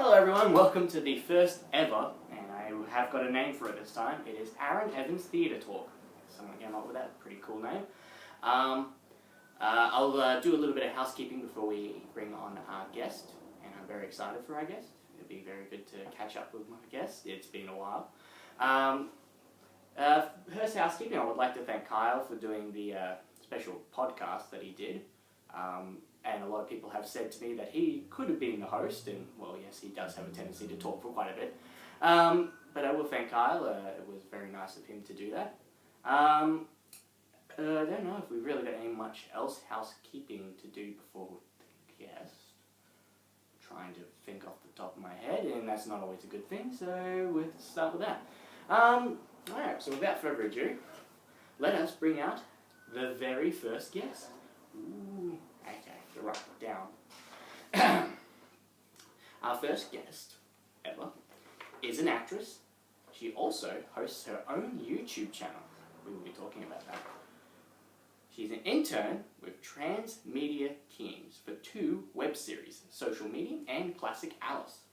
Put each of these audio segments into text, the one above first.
Hello everyone, welcome to the first ever, and I have got a name for it this time. It is Aaron Evans TheatreTalk. Someone came up with that, pretty cool name. I'll do a little bit of housekeeping before we bring on our guest, and I'm very excited for our guest. It'll be very good to catch up with my guest. It's been a while. First housekeeping, I would like to thank Kyle for doing the special podcast that he did. And a lot of people have said to me that he could have been the host, and well, yes, he does have a tendency to talk for quite a bit. But I will thank Kyle. It was very nice of him to do that. I don't know if we've really got any much else housekeeping to do before the guest. I'm trying to think off the top of my head, and that's not always a good thing, so we'll start with that. Alright, so without further ado, let us bring out the very first guest. Ooh, okay, to write it down. Our first guest ever is an actress. She also hosts her own YouTube channel. We will be talking about that. She's an intern with Transmedia Teams for 2 web series, Social Medium and Classic Alice.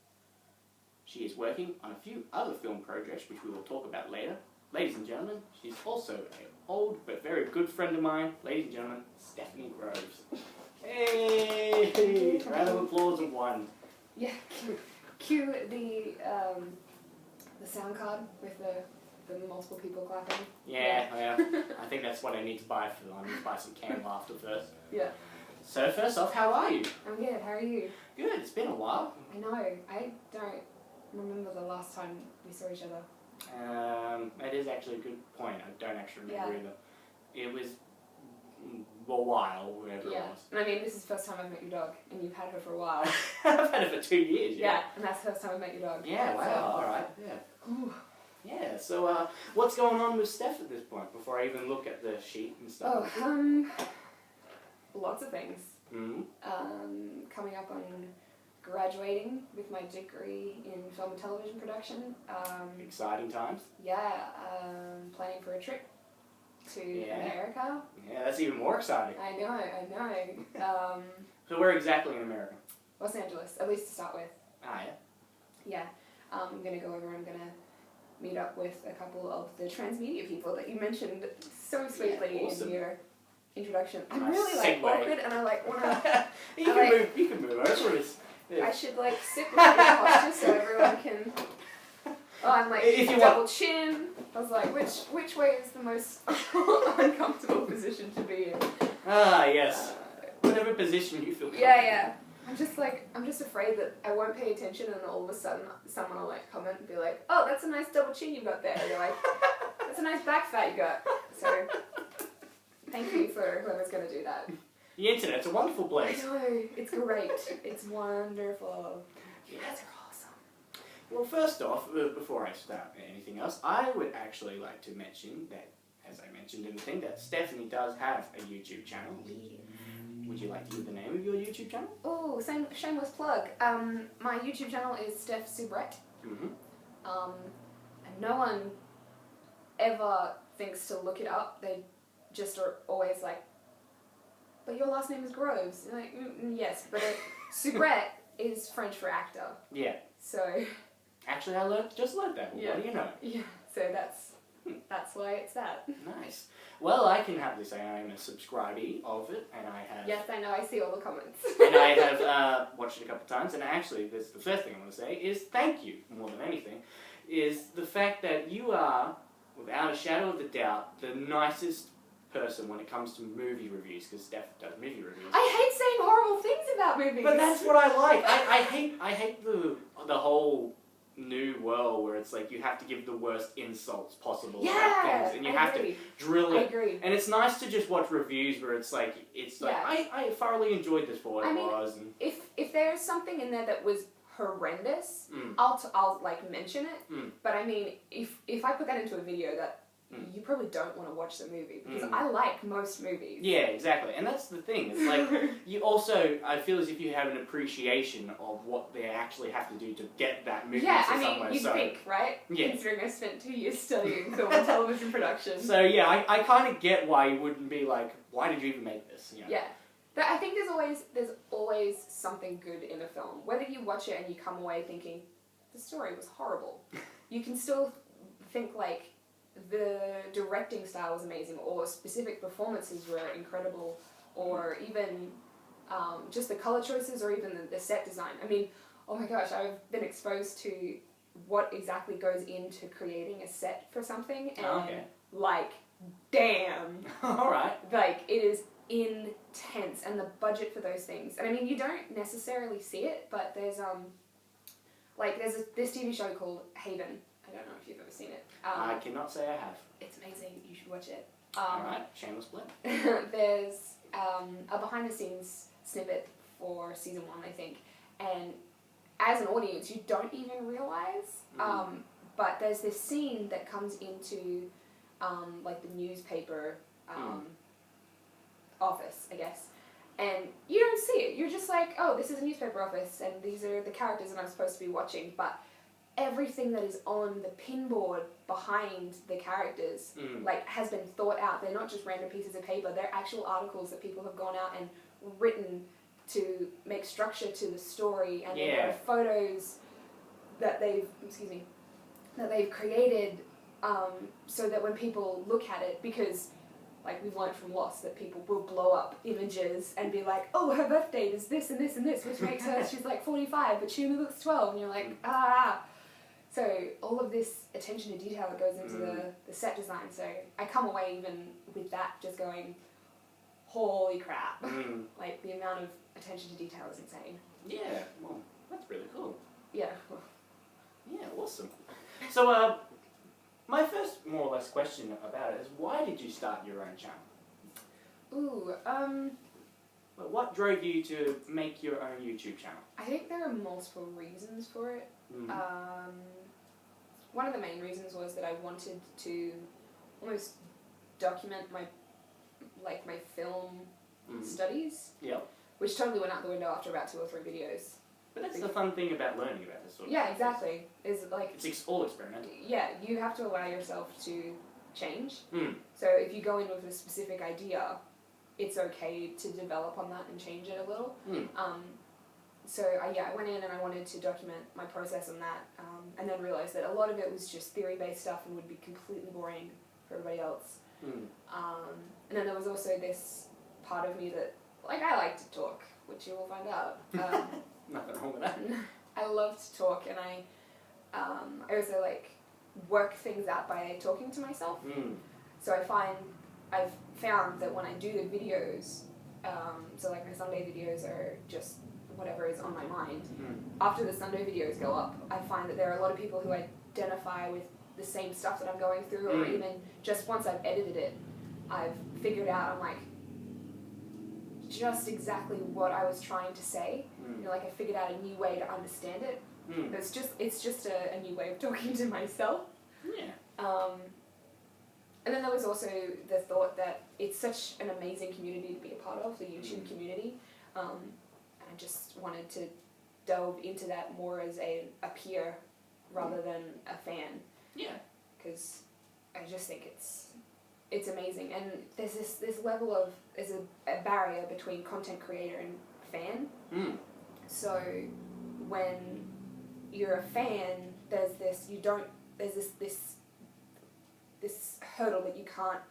She is working on a few other film projects, which we will talk about later. Ladies and gentlemen, she's also an old but very good friend of mine. Ladies and gentlemen, Stephanie Groves. Hey! Round of applause of 1. Yeah, cue the sound card with the multiple people clapping. Yeah. I think that's what I need to buy for them. I need to buy some canned laughter first. Yeah. So first off, how are you? I'm good, how are you? Good, it's been a while. I know, I don't remember the last time we saw each other. That is actually a good point. I don't actually remember either. It was a while, whatever it was. And I mean, this is the first time I've met your dog, and you've had her for a while. I've had her for 2 years, Yeah, and that's the first time I met your dog. Yeah, wow, alright, yeah. Ooh. Yeah, so what's going on with Steph at this point, before I even look at the sheet and stuff? Oh, lots of things. Mm-hmm. Coming up on graduating with my degree in film and television production. Exciting times. Yeah, planning for a trip to America. Yeah, that's even more exciting. I know. So where exactly in America? Los Angeles, at least to start with. Ah, yeah. Yeah, I'm going to go over, I'm going to meet up with a couple of the transmedia people that you mentioned so sweetly in your introduction. I'm really like awkward and I like want to... You can move over. Yeah. I should like sit with my posture so everyone can... Oh, I'm like double chin. I was like, which way is the most uncomfortable position to be in? Ah, yes. Whatever position you feel comfortable. Yeah. I'm just afraid that I won't pay attention and all of a sudden someone will like comment and be like, oh, that's a nice double chin you've got there. Or you're like, that's a nice back fat you got. So, thank you for whoever's going to do that. The internet's a wonderful place. I know, it's great. It's wonderful. You guys are awesome. Well, first off, before I start anything else, I would actually like to mention that, as I mentioned in the thing, that Stephanie does have a YouTube channel. Would you like to give the name of your YouTube channel? Oh, shameless plug. My YouTube channel is Steph Soubrette. Mm-hmm. And no one ever thinks to look it up. They just are always like, but your last name is Groves. And like, yes, but Soubrette is French for actor. Yeah. So. Actually, I just learned that. Well, what do you know? Yeah. So that's why it's that. Nice. Well, I can happily say I am a subscribee of it, and I have... Yes, I know. I see all the comments. And I have watched it a couple of times, and actually, the first thing I want to say is thank you, more than anything, is the fact that you are, without a shadow of a doubt, the nicest person when it comes to movie reviews, because Steph does movie reviews. I hate saying horrible things about movies. But that's what I like. I hate the whole new world where it's like you have to give the worst insults possible about things, and you have to drill it. I agree. And it's nice to just watch reviews where it's like I thoroughly enjoyed this for what it was. And if there's something in there that was horrendous, I'll like mention it. But I mean, if I put that into a video, that you probably don't want to watch the movie, because I like most movies. Yeah, exactly. And that's the thing. It's like, you also, I feel as if you have an appreciation of what they actually have to do to get that movie somewhere. Yeah, I mean, you'd think, right? Yeah. Considering I spent 2 years studying film and television production. So yeah, I kind of get why you wouldn't be like, why did you even make this? You know? Yeah. But I think there's always something good in a film. Whether you watch it and you come away thinking, the story was horrible, you can still think like, the directing style was amazing, or specific performances were incredible, or even just the color choices, or even the set design. I mean, oh my gosh, I've been exposed to what exactly goes into creating a set for something, and like, damn. Alright. Like, it is intense, and the budget for those things. And I mean, you don't necessarily see it, but there's this TV show called Haven. I don't know if you've ever seen it. I cannot say I have. It's amazing. You should watch it. Alright, shameless plug. There's a behind-the-scenes snippet for season 1, I think, and as an audience, you don't even realize, but there's this scene that comes into, like, the newspaper office, I guess, and you don't see it. You're just like, oh, this is a newspaper office, and these are the characters that I'm supposed to be watching, but everything that is on the pinboard behind the characters, like, has been thought out. They're not just random pieces of paper. They're actual articles that people have gone out and written to make structure to the story, and there are photos that they've created, so that when people look at it, because, like, we've learned from Lost that people will blow up images and be like, oh, her birth date is this and this and this, which makes her, she's like 45, but she only looks 12, and you're like, ah. So all of this attention to detail that goes into the set design, so I come away even with that just going, holy crap. Like, the amount of attention to detail is insane. Yeah, well, that's really cool. Yeah. Yeah, awesome. So, my first, more or less, question about it is, why did you start your own channel? Ooh, Well, what drove you to make your own YouTube channel? I think there are multiple reasons for it. One of the main reasons was that I wanted to almost document my film studies. Yep. Which totally went out the window after about 2 or 3 videos. But that's the fun thing about learning about this sort of Yeah, exactly. Is like, it's all experimental. Yeah, you have to allow yourself to change. So if you go in with a specific idea, it's okay to develop on that and change it a little. So I went in and I wanted to document my process on that, and then realised that a lot of it was just theory-based stuff and would be completely boring for everybody else. And then there was also this part of me that, like, I like to talk, which you will find out. Nothing wrong with that. I love to talk, and I also, like, work things out by talking to myself. So I've found that when I do the videos, so like my Sunday videos are just whatever is on my mind. After the Sunday videos go up, I find that there are a lot of people who identify with the same stuff that I'm going through, or even just once I've edited it, I've figured out, I'm like, just exactly what I was trying to say. You know, like, I figured out a new way to understand it. It's just a new way of talking to myself. And then there was also the thought that it's such an amazing community to be a part of, the YouTube community. I just wanted to delve into that more as a peer rather than a fan. Yeah. Because I just think it's amazing. And there's this level of, there's a barrier between content creator and fan. So when you're a fan, there's this hurdle that you can't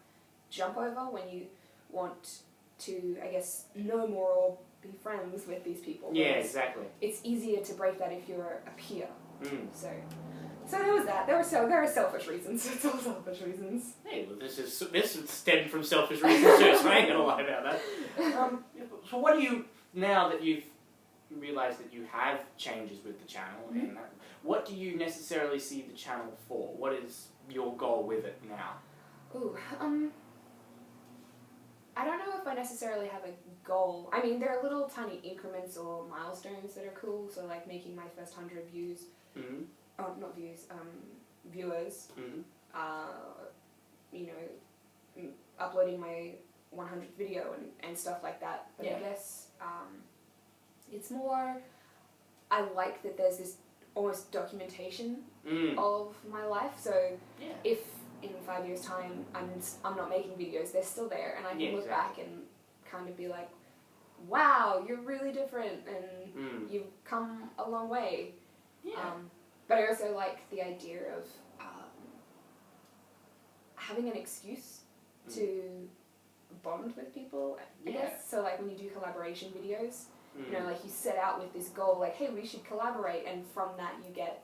jump over when you want to, I guess, know more or be friends with these people. Yeah, exactly. It's easier to break that if you're a peer. So there was that. There are selfish reasons. It's all selfish reasons. Hey, well, this stemmed from selfish reasons too, so I ain't gonna lie about that. So what do you, now that you've realised that you have changes with the channel, and that, what do you necessarily see the channel for? What is your goal with it now? Ooh, I don't know if I necessarily have a goal. I mean, there are little tiny increments or milestones that are cool, so like making my first 100 views. Oh, not views, viewers. You know, uploading my 100th video and stuff like that. But I guess it's more, I like that there's this almost documentation of my life. So if in 5 years' time I'm not making videos, they're still there, and I can look back and kind of be like, wow, you're really different and you've come a long way. Yeah. But I also like the idea of having an excuse to bond with people, I guess. So like when you do collaboration videos, you know, like you set out with this goal, like, hey, we should collaborate, and from that you get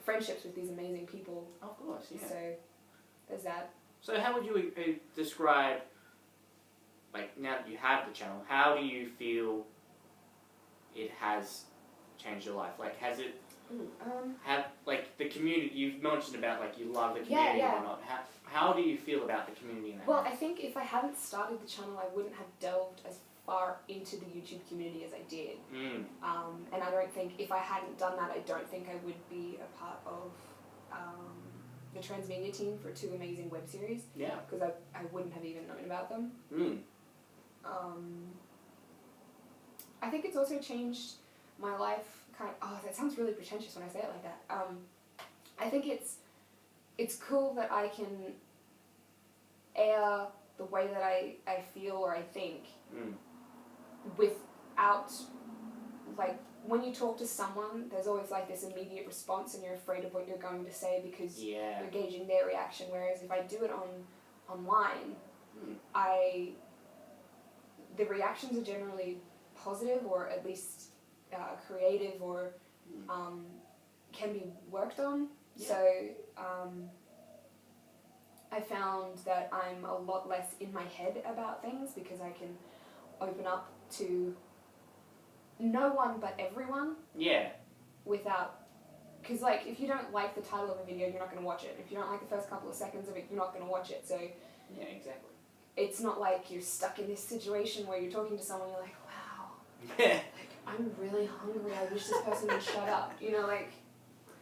friendships with these amazing people. Of course, yeah. So there's that. So how would you describe, like, now that you have the channel, how do you feel it has changed your life? Like, has it have, like, the community, you've mentioned about, like, you love the community or not. How do you feel about the community in that? Well, I think if I hadn't started the channel, I wouldn't have delved as far into the YouTube community as I did. And I don't think, if I hadn't done that, I don't think I would be a part of the transmedia team for 2 amazing web series. Yeah. Because I wouldn't have even known about them. I think it's also changed my life that sounds really pretentious when I say it like that. I think it's cool that I can air the way that I feel or I think without, like, when you talk to someone, there's always like this immediate response and you're afraid of what you're going to say because you're gauging their reaction, whereas if I do it online, the reactions are generally positive, or at least creative, or can be worked on. So I found that I'm a lot less in my head about things because I can open up to no one but everyone. Yeah. Without, because like if you don't like the title of a video, you're not going to watch it. If you don't like the first couple of seconds of it, you're not going to watch it. So yeah, exactly. It's not like you're stuck in this situation where you're talking to someone, you're like, wow, like, I'm really hungry, I wish this person would shut up, you know, like.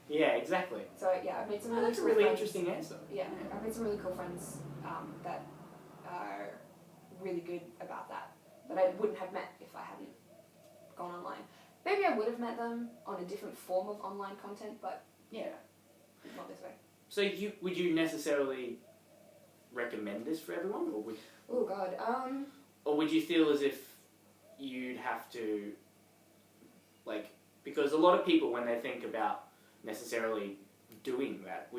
Yeah, exactly. So yeah, I've made some really that's cool a really friends. interesting answer. Yeah, I've made some really cool friends that are really good about that I wouldn't have met if I hadn't gone online. Maybe I would have met them on a different form of online content, but yeah, not this way. So would you necessarily recommend this for everyone, or would? Oh God. Or would you feel as if you'd have to, like, because a lot of people when they think about necessarily doing that,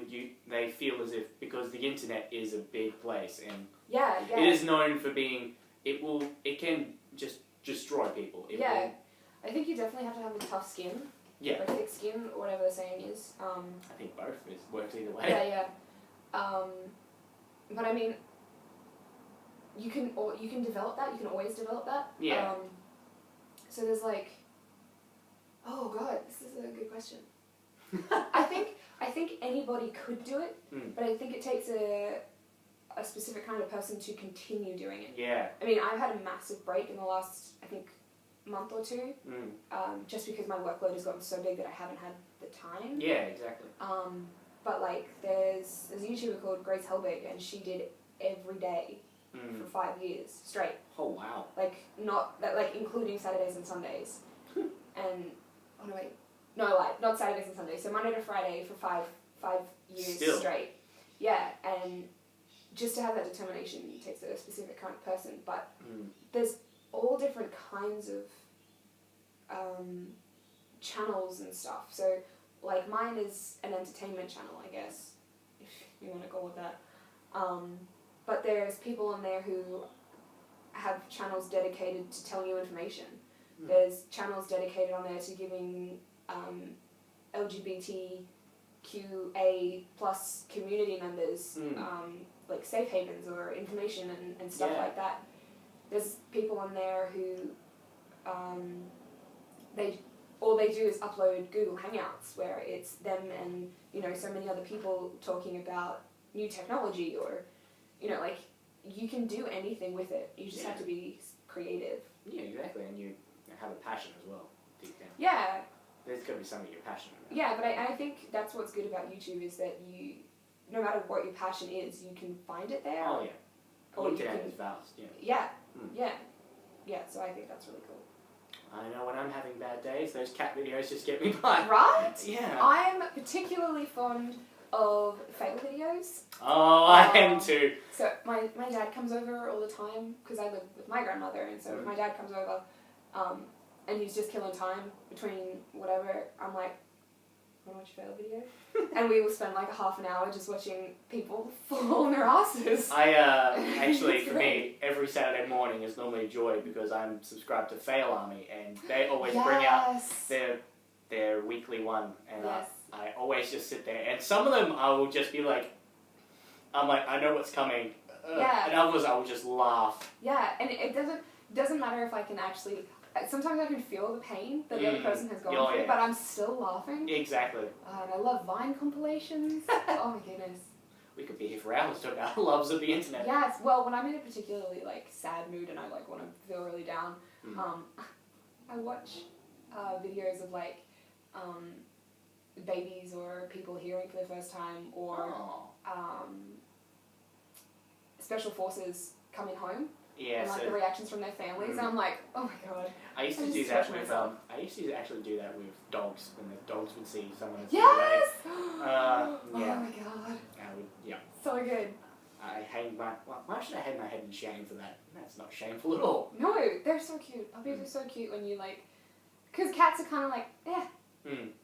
they feel as if, because the internet is a big place and it is known for being, it can just destroy people. I think you definitely have to have a tough skin. Yeah. Or thick skin, or whatever the saying is. I think both works either way. Yeah. But I mean, you can develop that. You can always develop that. Yeah. So there's like, oh God, this is a good question. I think anybody could do it, but I think it takes a specific kind of person to continue doing it. Yeah. I mean, I've had a massive break in the last, I think, month or two, just because my workload has gotten so big that I haven't had the time. Yeah, exactly. But like, there's a YouTuber called Grace Helbig, and she did every day for 5 years straight. Oh wow. Like, not that, like, including Saturdays and Sundays. And oh no, wait, no, I lied. Not Saturdays and Sundays. So Monday to Friday for five years straight. Yeah, and just to have that determination takes a specific kind of person. But there's all different kinds of channels and stuff. So like mine is an entertainment channel, I guess, if you want to go with that. But there's people on there who have channels dedicated to telling you information. There's channels dedicated on there to giving LGBTQA plus community members like safe havens or information and stuff like that. There's people on there who all they do is upload Google Hangouts where it's them and, you know, so many other people talking about new technology, or, you know, like, you can do anything with it. You just have to be creative. Yeah, exactly, and you have a passion as well, deep down. Yeah. There's got to be something you're passionate about. Yeah, but I think that's what's good about YouTube is that you, no matter what your passion is, you can find it there. Oh, yeah. Or the internet is vast, Yeah, so I think that's really cool. I know when I'm having bad days, those cat videos just get me by. Right? Yeah. I'm particularly fond of fail videos. Oh, I am too. So my dad comes over all the time because I live with my grandmother, and so if my dad comes over, and he's just killing time between whatever, I'm like, want to watch a fail video? And we will spend like a half an hour just watching people fall on their asses. Actually, for me, every Saturday morning is normally a joy because I'm subscribed to Fail Army, and they always bring out their weekly one, and I always just sit there, and some of them I will just be like, I know what's coming, and others I will just laugh. Yeah, and it doesn't matter if I can actually. Sometimes I can feel the pain that the other person has gone through, but I'm still laughing. Exactly. And I love Vine compilations. Oh my goodness. We could be here for hours talking about loves of the internet. Yes. Well, when I'm in a particularly like sad mood and I like want to feel really down, I watch videos of like babies or people hearing for the first time, or special forces coming home. Yeah, and like the reactions from their families, and I'm like, oh my god. I used to do that with I used to actually do that with dogs when the dogs would see someone that's yes. Yeah. Oh my god. Yeah. So good. I hang my. Why should I hang my head in shame for that? That's not shameful at all. No, they're so cute. Puppies are so cute when you like, because cats are kind of like,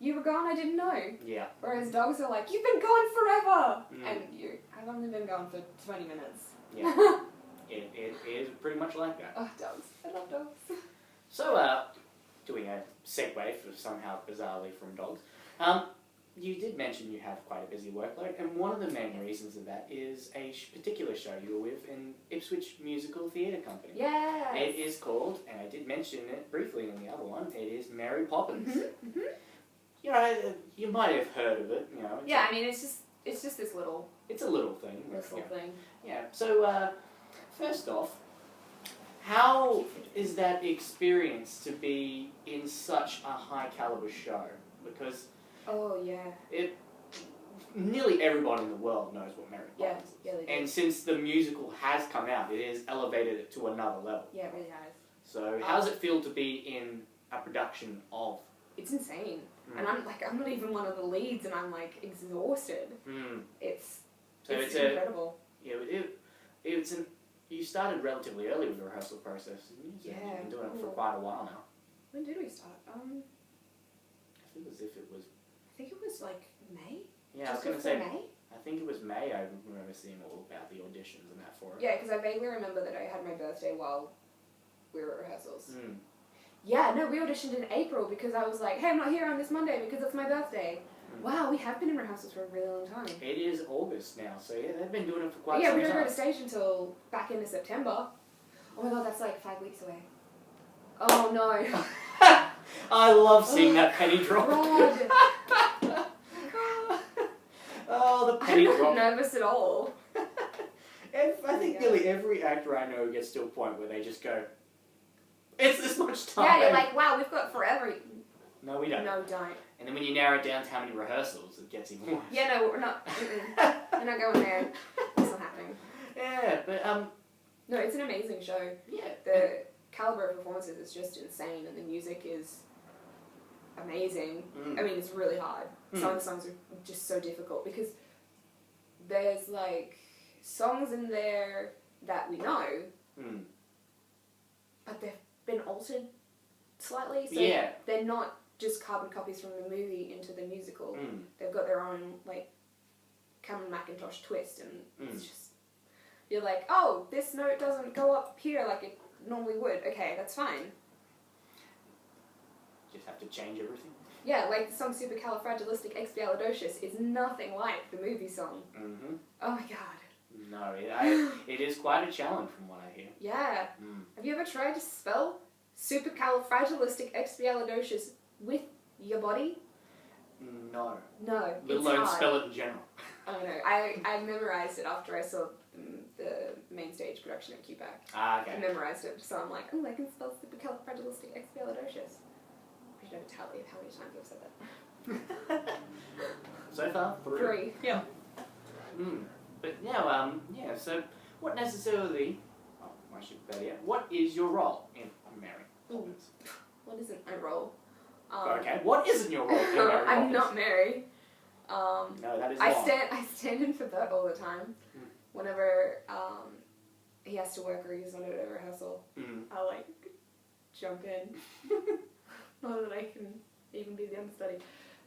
you were gone, I didn't know. Yeah. Whereas dogs are like, you've been gone forever, and I've only been gone for 20 minutes. Yeah. It is pretty much like that. Oh, dogs. I love dogs. So, doing a segue for somehow bizarrely from dogs, you did mention you have quite a busy workload, and one of the main reasons of that is a particular show you were with in Ipswich Musical Theatre Company. Yes. It is called, and I did mention it briefly in the other one, it is Mary Poppins. You know, you might have heard of it, you know. Yeah, I mean, it's just this little... It's a little thing. This little thing. Yeah, so, first off, how is that experience to be in such a high caliber show? Because nearly everybody in the world knows what Mary Poppins is. Yeah, they do. And since the musical has come out, it has elevated it to another level. Yeah, it really has. So how does it feel to be in a production of? It's insane. And I'm not even one of the leads, and I'm like exhausted. It's incredible. Yeah, you started relatively early with the rehearsal process, didn't you? So you've been doing it for quite a while now. When did we start? I think it was like May. Yeah, I was going to say May. I think it was May. I remember seeing all about the auditions and that for it. Yeah, because I vaguely remember that I had my birthday while we were at rehearsals. Yeah, no, we auditioned in April because I was like, hey, I'm not here on this Monday because it's my birthday. Wow, we have been in rehearsals for a really long time. It is August now, so yeah, they've been doing it for quite some time. Yeah, we don't go to stage until back into September. Oh my god, that's like 5 weeks away. Oh no. I love seeing that penny drop. Oh, the penny drop. I'm not nervous at all. I think nearly every actor I know gets to a point where they just go, it's this much time. Yeah, you're like, wow, we've got forever. No, we don't. No, don't. And then when you narrow it down to how many rehearsals, it gets even worse. Yeah, no, we're not. We're not going there. It's not happening. Yeah, but no, it's an amazing show. Yeah. The caliber of performances is just insane, and the music is amazing. I mean, it's really hard. Some of the songs are just so difficult because there's like songs in there that we know, but they've been altered slightly. So they're not just carbon copies from the movie into the musical. They've got their own like Cameron Mackintosh twist, and it's just you're like, oh, this note doesn't go up here like it normally would. Okay, that's fine. Just have to change everything. Yeah, like the song Supercalifragilisticexpialidocious is nothing like the movie song. Oh my god. No, it is quite a challenge from what I hear. Yeah. Have you ever tried to spell Supercalifragilisticexpialidocious with your body? No. No, Let alone spell it in general. Oh no, I memorized it after I saw the main stage production at QPAC. Ah, okay. I memorized it, so I'm like, oh, I can spell Supercalifragilisticexpialidocious. I should have a tally of how many times I've said that. So far, 3. Yeah. But now, so what necessarily, I should better yet, what is your role in Mary Poppins? What isn't my role? Okay, what isn't your role in Mary Poppins? I'm not Mary. No, that is I long. stand in for Bert all the time. Whenever he has to work or he's on a rehearsal, I like jump in. Not that I can even be the understudy.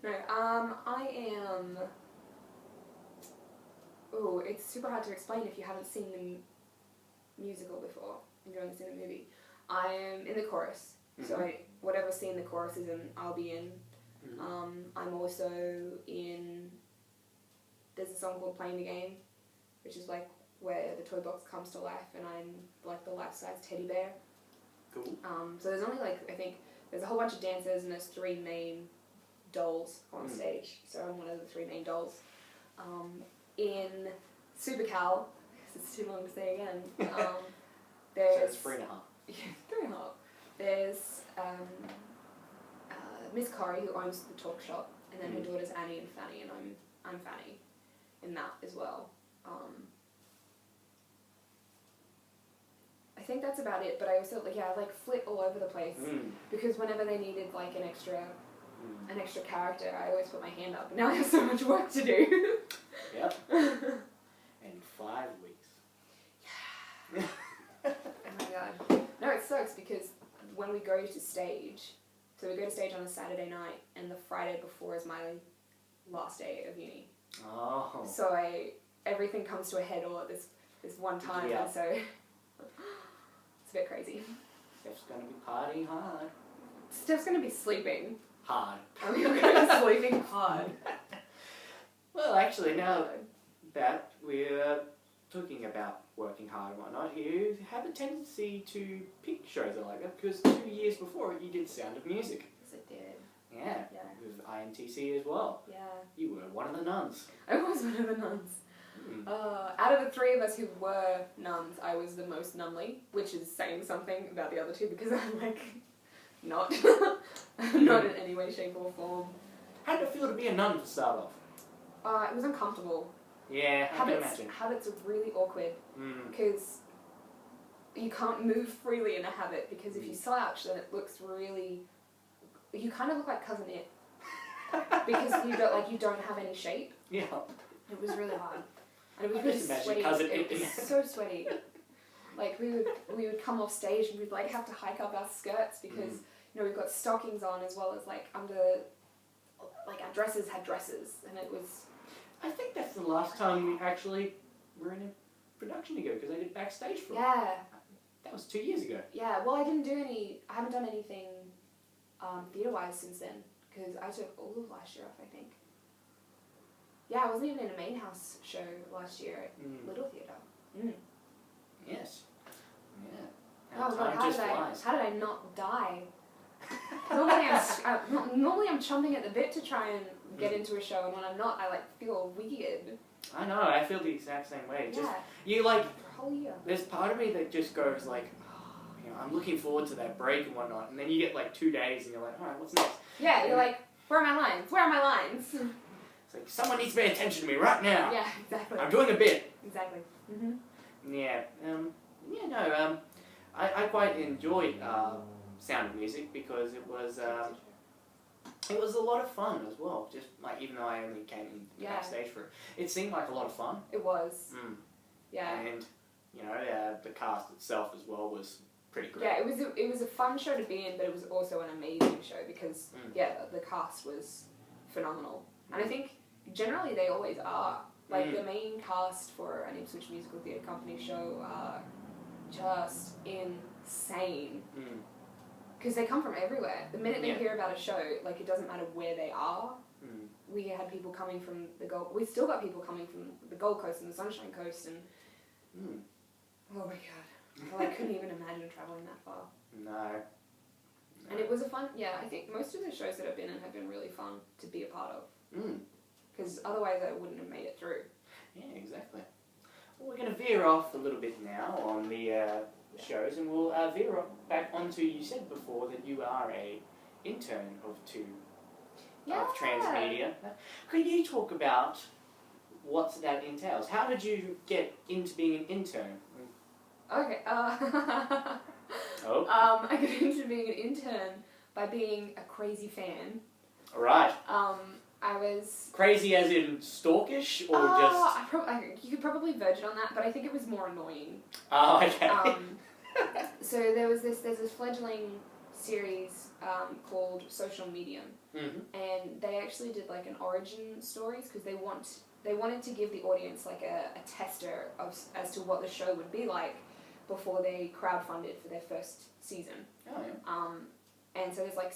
No, I am. Oh, it's super hard to explain if you haven't seen the musical before. If you've only seen the movie, I am in the chorus. So whatever scene the chorus is in, I'll be in. I'm also in. There's a song called "Playing the Game," which is like where the toy box comes to life, and I'm like the life-size teddy bear. Cool. So there's only like, I think there's a whole bunch of dancers and there's 3 main dolls on stage. So I'm one of the 3 main dolls. In Supercal, because it's too long to say again. There's so it's 3.5. Yeah, 3.5. There's Miss Corrie, who owns the talk shop, and then her daughters Annie and Fanny, and I'm Fanny in that as well. I think that's about it, but I also I flit all over the place because whenever they needed like an extra character, I always put my hand up. Now I have so much work to do. Yep. In 5 weeks. Yeah. Oh my god. No, it sucks because when we go to stage, so we go to stage on a Saturday night, and the Friday before is my last day of uni. Oh. So everything comes to a head all at this one time, and so it's a bit crazy. Steph's gonna be partying hard. Steph's gonna be sleeping Hard. I'm gonna be sleeping hard. Well, actually, now that we're talking about working hard and whatnot, you have a tendency to pick shows like that because 2 years before you did Sound of Music. Yes, I did. Yeah. With INTC as well. Yeah. You were one of the nuns. I was one of the nuns. Out of the 3 of us who were nuns, I was the most nunly, which is saying something about the other 2 because I'm like, not in any way, shape or form. How did it feel to be a nun to start off? It was uncomfortable. Yeah, I can imagine. Habits are really awkward because you can't move freely in a habit because if you slouch, then it looks really. You kind of look like Cousin It because you don't have any shape. Yeah. It was really hard, and it was really sweaty. Cousin It was so sweaty. Like we would come off stage and we'd like have to hike up our skirts because we've got stockings on as well as like under like our dresses had dresses and it was. I think that's the last time we actually were in a production together because I did backstage for it. Yeah. That was 2 years ago. Yeah, well I haven't done anything theatre-wise since then because I took all of last year off, I think. Yeah, I wasn't even in a main house show last year at Little Theatre. Yes. Yeah. Oh god, how did I not die? Normally I'm chomping at the bit to try and get into a show, and when I'm not, I like feel weird. I know, I feel the exact same way. Yeah. Just you like. For a whole year. There's part of me that just goes like, oh, I'm looking forward to that break and whatnot, and then you get like 2 days, and you're like, all right, what's next? Yeah, you're like, where are my lines? Where are my lines? It's like someone needs to pay attention to me right now. Yeah, exactly. I'm doing a bit. Exactly. Yeah. I quite enjoyed Sound of Music because it was a lot of fun as well. Just like even though I only came in backstage for it, it seemed like a lot of fun. It was. Yeah. And the cast itself as well was pretty great. Yeah, it was a fun show to be in, but it was also an amazing show because the cast was phenomenal, and I think generally they always are. Like the main cast for an Ipswich Musical Theatre Company show are just insane. Because they come from everywhere. The minute they hear about a show, like it doesn't matter where they are. We had people coming from we still got people coming from the Gold Coast and the Sunshine Coast and oh my god. Well, I couldn't even imagine travelling that far. No. And it was a fun, I think most of the shows that I've been in have been really fun to be a part of. Because otherwise I wouldn't have made it through. Yeah, exactly. Well, we're going to veer off a little bit now on the shows, and we'll veer back onto, you said before that you are a intern of Transmedia. Could you talk about what that entails? How did you get into being an intern? Okay, I got into being an intern by being a crazy fan. Alright. I was... Crazy as in stalkish, or just... you could probably verge it on that, but I think it was more annoying. Oh, okay. So there's this fledgling series called Social Medium, and they actually did like an origin stories because they wanted to give the audience like a tester as to what the show would be like before they crowdfunded for their first season. Oh yeah. And so there's like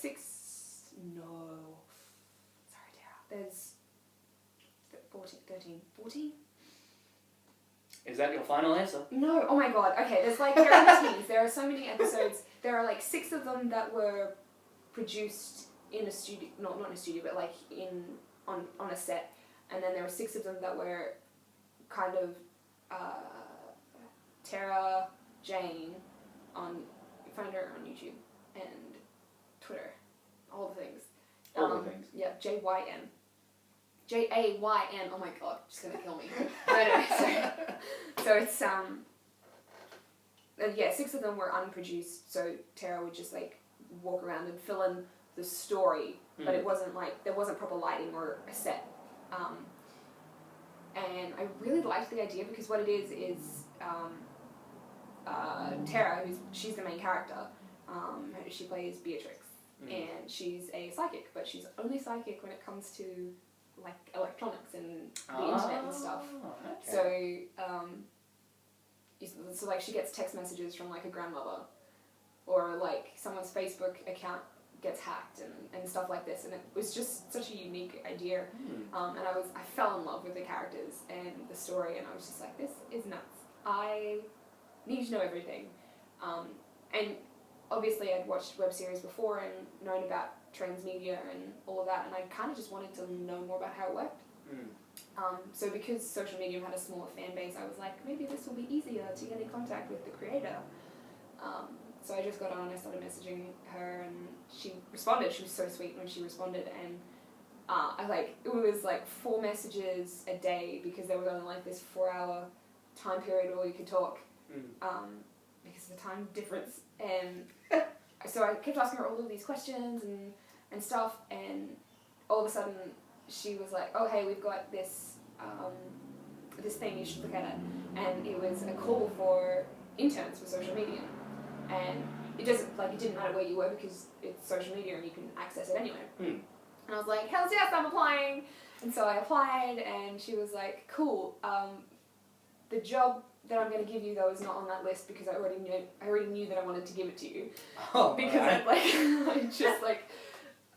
there's 14? Is that your final answer? No, oh my god, okay, there are teams, there are so many episodes, there are like 6 of them that were produced in a studio, not in a studio, but like on a set, and then there were 6 of them that were kind of Tara, Jane, find her on YouTube, and Twitter, all the things. All the things? Yeah, J-Y-N. J-A-Y-N, oh my god, she's gonna kill me. So it's, yeah, 6 of them were unproduced, so Tara would just like walk around and fill in the story, but it wasn't like, there wasn't proper lighting or a set. And I really liked the idea because what it is Tara, she's the main character, she plays Beatrix, and she's a psychic, but she's only psychic when it comes to like electronics and the internet and stuff. Okay. So like she gets text messages from like a grandmother, or like someone's Facebook account gets hacked and stuff like this, and it was just such a unique idea. And I fell in love with the characters and the story, and I was just like, this is nuts. I need to know everything. And obviously I'd watched web series before and known about transmedia and all of that, and I kind of just wanted to know more about how it worked. So because Social Medium had a smaller fan base, I was like, maybe this will be easier to get in contact with the creator. So I just got on, I started messaging her, and she responded. She was so sweet when she responded, and it was like 4 messages a day because there was only like this 4-hour time period where we could talk, because of the time difference. And so I kept asking her all of these questions and stuff, and all of a sudden she was like, oh hey, we've got this this thing, you should look at it. And it was a call for interns for Social Media, and it didn't matter where you were because it's social media and you can access it anywhere. And I was like, hells yes, I'm applying. And so I applied, and she was like, cool, the job that I'm going to give you though is not on that list because I already knew that I wanted to give it to you. Because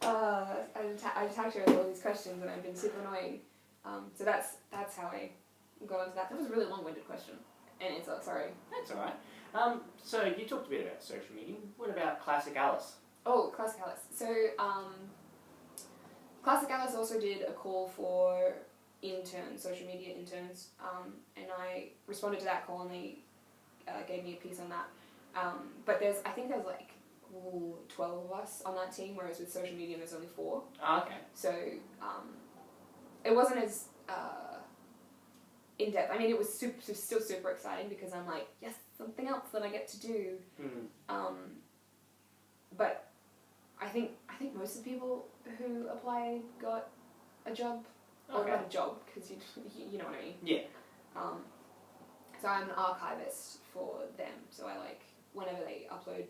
I attacked her with all these questions, and I've been super annoying. So that's how I got into that. That was a really long-winded question and answer, sorry. That's alright. So you talked a bit about Social Media. What about Classic Alice? Oh, Classic Alice. So, Classic Alice also did a call for interns, social media interns, and I responded to that call, and they gave me a piece on that. But I think there's like 12 of us on that team, whereas with Social Media there's only 4. Oh, okay. So it wasn't as in depth. I mean, it was still super exciting because I'm like, yes, something else that I get to do. But I think most of the people who apply got a job. Or not a job, because you know what I mean. Yeah. So I'm an archivist for them. So I whenever they upload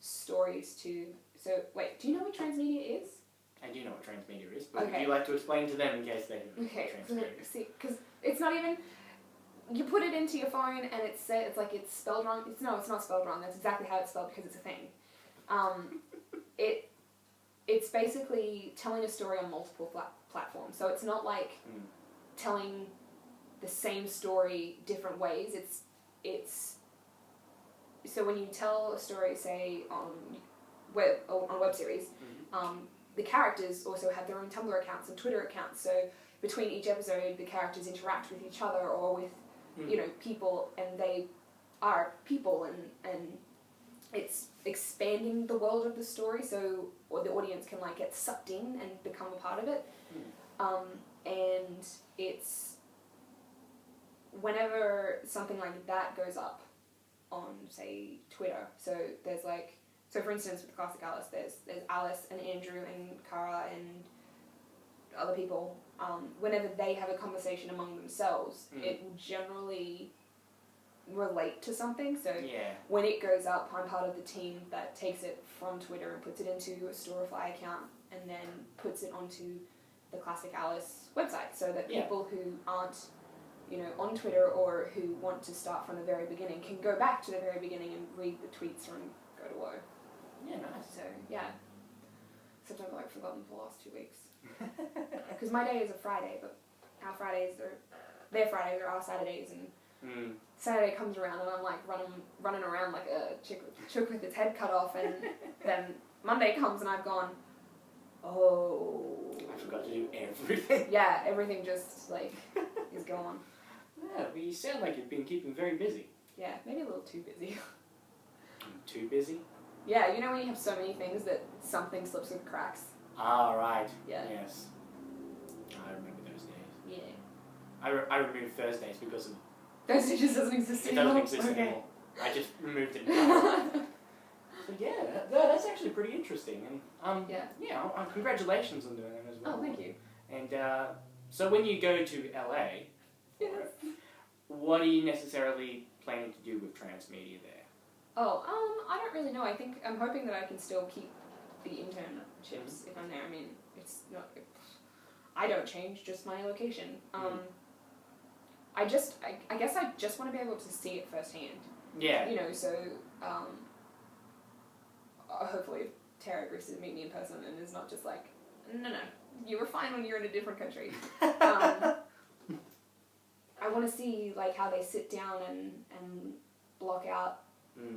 stories to... So, wait, do you know what transmedia is? I do know what transmedia is, but would you like to explain to them in case they don't know what transmedia is? See, because it's not even... You put it into your phone and it's spelled wrong. It's not spelled wrong. That's exactly how it's spelled because it's a thing. It's basically telling a story on multiple platforms. So it's not like telling the same story different ways. It's so when you tell a story, say on web series, the characters also have their own Tumblr accounts and Twitter accounts. So between each episode, the characters interact with each other or with people, and they are people, and it's expanding the world of the story, or the audience can get sucked in and become a part of it. And it's whenever something like that goes up on, say, Twitter. So there's for instance with Classic Alice, there's Alice and Andrew and Cara other people, whenever they have a conversation among themselves, it will generally relate to something. So when it goes up, I'm part of the team that takes it from Twitter and puts it into a Storify account and then puts it onto the Classic Alice website, so that people who aren't, you know, on Twitter or who want to start from the very beginning can go back to the very beginning and read the tweets from Go to Woe. Yeah, nice. So, yeah. Except I've like forgotten for the last 2 weeks. Because my day is a Friday, but our Fridays are, their Fridays are our Saturdays, and Saturday comes around and I'm like running around like a chick with its head cut off, and then Monday comes and I've gone, oh. I forgot to do everything. Yeah, everything just like is gone. Yeah, but you sound like you've been keeping very busy. Yeah, maybe a little too busy. Too busy? Yeah, you know when you have so many things that something slips through the cracks? Ah, right. Yeah. Yes. I remember those days. Yeah. I removed Thursdays because of... Thursday just doesn't exist It anymore? doesn't exist anymore. I just removed it entirely. So yeah, that's actually pretty interesting. And congratulations on doing that as well. Oh, thank you. And so when you go to LA, what are you necessarily planning to do with transmedia there? Oh, I don't really know. I'm hoping that I can still keep the internships if I'm there. I mean, it's not... I don't change, just my location. I guess I just want to be able to see it firsthand. Yeah. You know, so, hopefully Tara agrees to meet me in person and is not just like, no, you were fine when you're in a different country. I want to see, like, how they sit down and block out,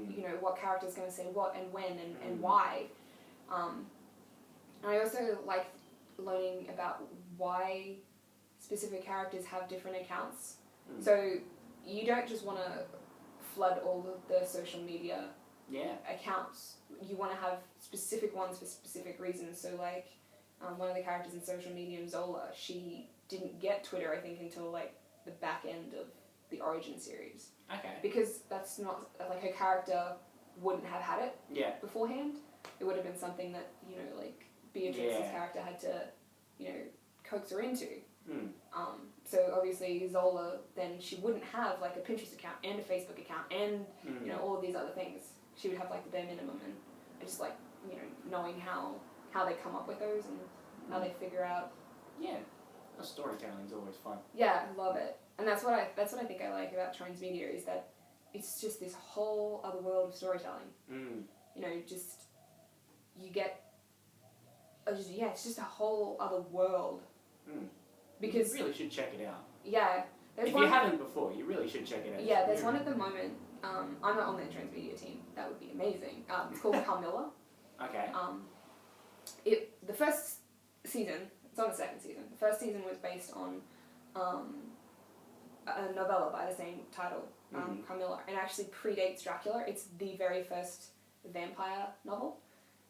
you know, what character's going to say what and when and why. And I also like learning about why specific characters have different accounts. So you don't just want to flood all of the social media accounts. You want to have specific ones for specific reasons. So like one of the characters in Social Medium, Zola, she didn't get Twitter, I think, until like the back end of the Origin series. Okay. Because that's not, like, her character wouldn't have had it beforehand. It would have been something that, you know, like, Beatrice's character had to, you know, coax her into. So obviously Zola, then she wouldn't have, like, a Pinterest account and a Facebook account and, you know, all of these other things. She would have, like, the bare minimum, and I just like, you know, knowing how they come up with those and how they figure out. Yeah. Storytelling's always fun. Yeah, I love it. And that's what I think I like about transmedia, is that it's just this whole other world of storytelling. You know, just you get, it's just a whole other world. Because you really should check it out. Yeah, if you haven't before, you really should check it out. Yeah, there's one at the moment. I'm not on the transmedia team. That would be amazing. It's called Carmilla. Okay. The first season. It's on the second season. The first season was based on a novella by the same title, Carmilla, and actually predates Dracula. It's the very first vampire novel.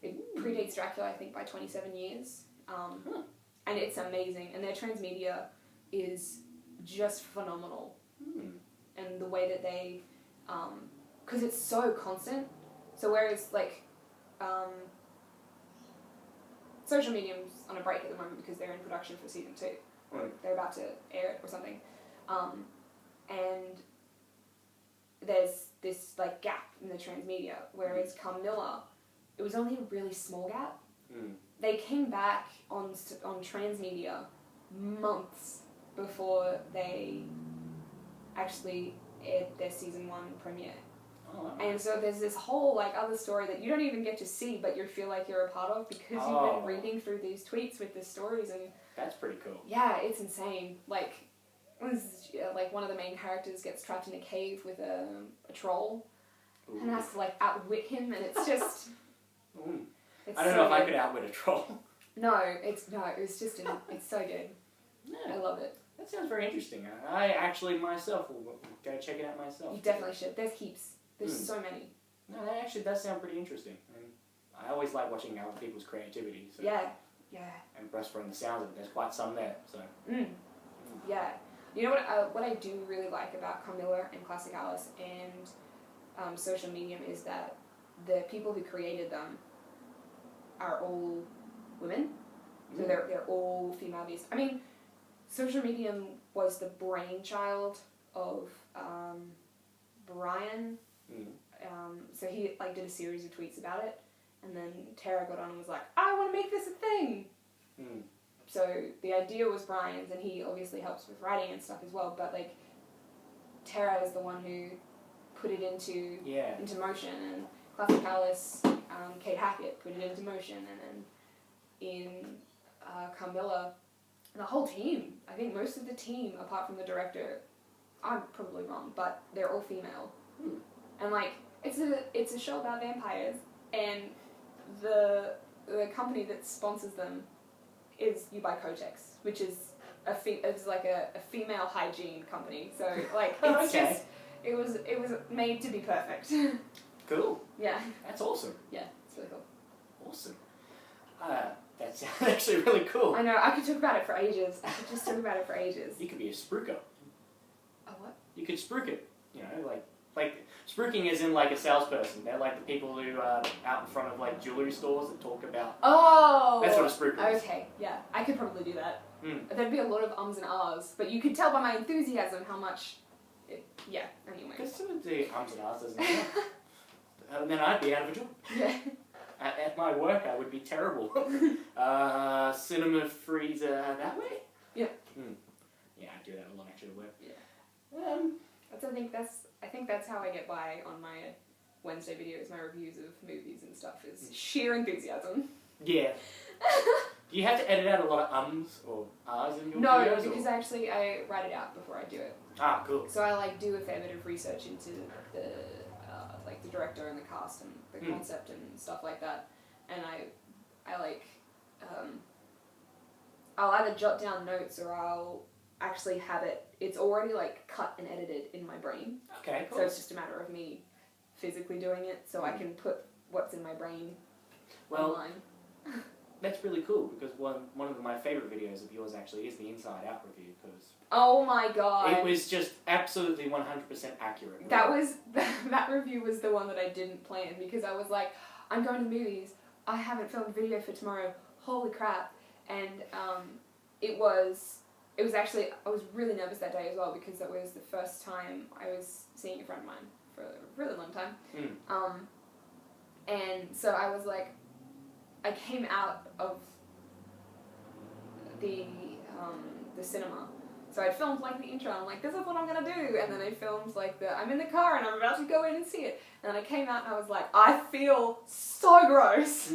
It predates Dracula, I think, by 27 years. And it's amazing. And their transmedia is just phenomenal. And the way that they... because it's so constant. So whereas, like... Social Medium's on a break at the moment because they're in production for season 2. Or they're about to air it or something. And there's this, like, gap in the transmedia. Whereas Carmilla, it was only a really small gap. They came back on transmedia months before they actually aired their season 1 premiere. And so there's this whole, like, other story that you don't even get to see, but you feel like you're a part of because you've been reading through these tweets with the stories. And that's pretty cool. Yeah, it's insane. Like, one of the main characters gets trapped in a cave with a troll and has to, like, outwit him, and it's just... I don't know if I could outwit a troll. It's so good. Yeah. I love it. That sounds very interesting. I actually myself will go check it out myself. You definitely should. There's heaps. There's so many. No, that actually does sound pretty interesting. And I always like watching other people's creativity. So. Yeah. And from the sounds of it, there's quite some there. So. Yeah. You know what I do really like about Carmilla and Classic Alice and Social Medium is that the people who created them are all women. So they're all female based. I mean, Social Medium was the brainchild of Brian. So he like did a series of tweets about it, and then Tara got on and was like, I want to make this a thing. So the idea was Brian's, and he obviously helps with writing and stuff as well, but like Tara is the one who put it into motion, and Classic Palace, Kate Hackett put it into motion, and then in Carmilla, the whole team, I think most of the team, apart from the director, I'm probably wrong, but they're all female. And like, it's a show about vampires, and the company that sponsors them is You Buy Kotex, which is it's like a female hygiene company. So like, it's just it was made to be perfect. Cool. Yeah. That's awesome. Yeah, it's really cool. Awesome. That's actually really cool. I know. I could talk about it for ages. I could just talk about it for ages. You could be a spruiker. A what? You could spruik it. You know, like spruiking is in like a salesperson. They're like the people who are out in front of like jewelry stores that talk about. Oh. That's what a spruiker is. Okay. Yeah, I could probably do that. There'd be a lot of ums and ahs, but you could tell by my enthusiasm how much. Yeah. Anyway. Because some of the ums and ahs doesn't matter. Then I'd be out of a job. Yeah. At my work, I would be terrible. Cinema freezer that way? Yeah. Yeah, I do that a lot actually at work. Yeah. I think that's how I get by on my Wednesday videos, my reviews of movies and stuff, is sheer enthusiasm. Yeah. Do you have to edit out a lot of ums or ahs in your videos? No, because actually I write it out before I do it. Ah, cool. So I like do a fair bit of research into the like the director and the cast and the concept and stuff like that, and I like I'll either jot down notes or I'll actually have it's already like cut and edited in my brain. Okay, cool. So it's just a matter of me physically doing it, so I can put what's in my brain online. That's really cool, because one of my favourite videos of yours actually is the Inside Out review, because... Oh my god! It was just absolutely 100% accurate. That review was the one that I didn't plan, because I was like, I'm going to movies, I haven't filmed a video for tomorrow, holy crap. And it was actually, I was really nervous that day as well, because that was the first time I was seeing a friend of mine for a really long time. And so I was like, I came out of the cinema. So I filmed like the intro, and I'm like, this is what I'm gonna do. And then I filmed like I'm in the car and I'm about to go in and see it. And then I came out and I was like, I feel so gross.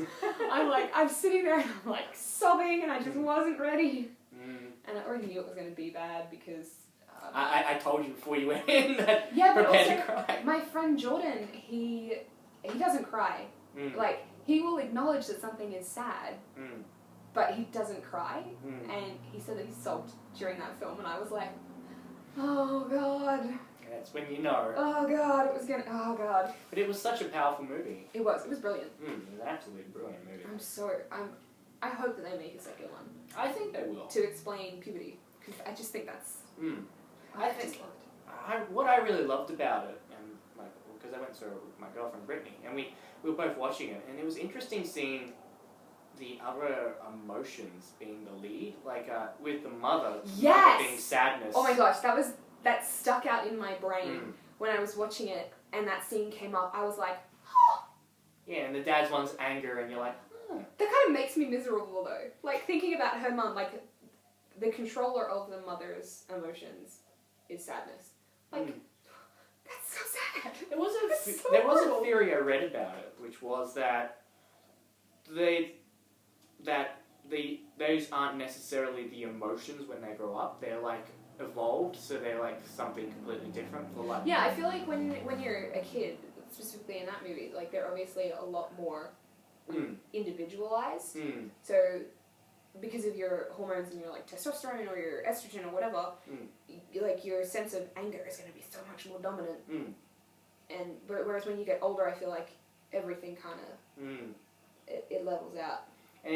I'm sitting there and I'm like sobbing, and I just wasn't ready. And I already knew it was gonna be bad, because I told you before you went in that prepare to cry. My friend Jordan, he doesn't cry. Like, he will acknowledge that something is sad, but he doesn't cry. And he said that he sobbed during that film, and I was like, oh god. That's when you know. Oh god, oh god. But it was such a powerful movie. It was brilliant. It was an absolutely brilliant movie. I hope that they make a second one. I think they will. To explain puberty, because I just think that's... I think what I really loved about it, and because I went to with my girlfriend Brittany, and we were both watching it, and it was interesting seeing the other emotions being the lead, like with the mother, being sadness. Oh my gosh, that stuck out in my brain when I was watching it, and that scene came up. I was like, oh. Yeah, and the dad's one's anger, and you're like, oh. That kind of makes me miserable though. Like, thinking about her mum, like, the controller of the mother's emotions is sadness. Like, that's so sad. There was a theory I read about it, which was that those aren't necessarily the emotions when they grow up. They're like evolved, so they're like something completely different. For like, yeah, I feel like when you're a kid, specifically in that movie, like, they're obviously a lot more individualized. So because of your hormones and your like testosterone or your estrogen or whatever, like, your sense of anger is going to be so much more dominant. But whereas when you get older, I feel like everything kind of it levels out. And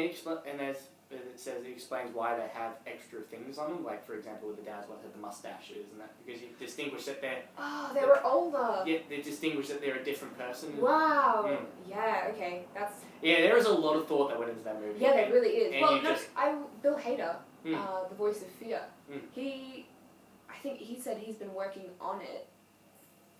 it says, it explains why they have extra things on them. Like, for example, with the dad's one had the mustaches and that, because you distinguish that they're... Oh, they were older. Yeah, they distinguish that they're a different person. Wow. Mm. Yeah, okay. That's... Yeah, there is a lot of thought that went into that movie. Yeah, there really is. And Well, you no, just... Bill Hader, Mm. the voice of Fear, Mm. I think he said he's been working on it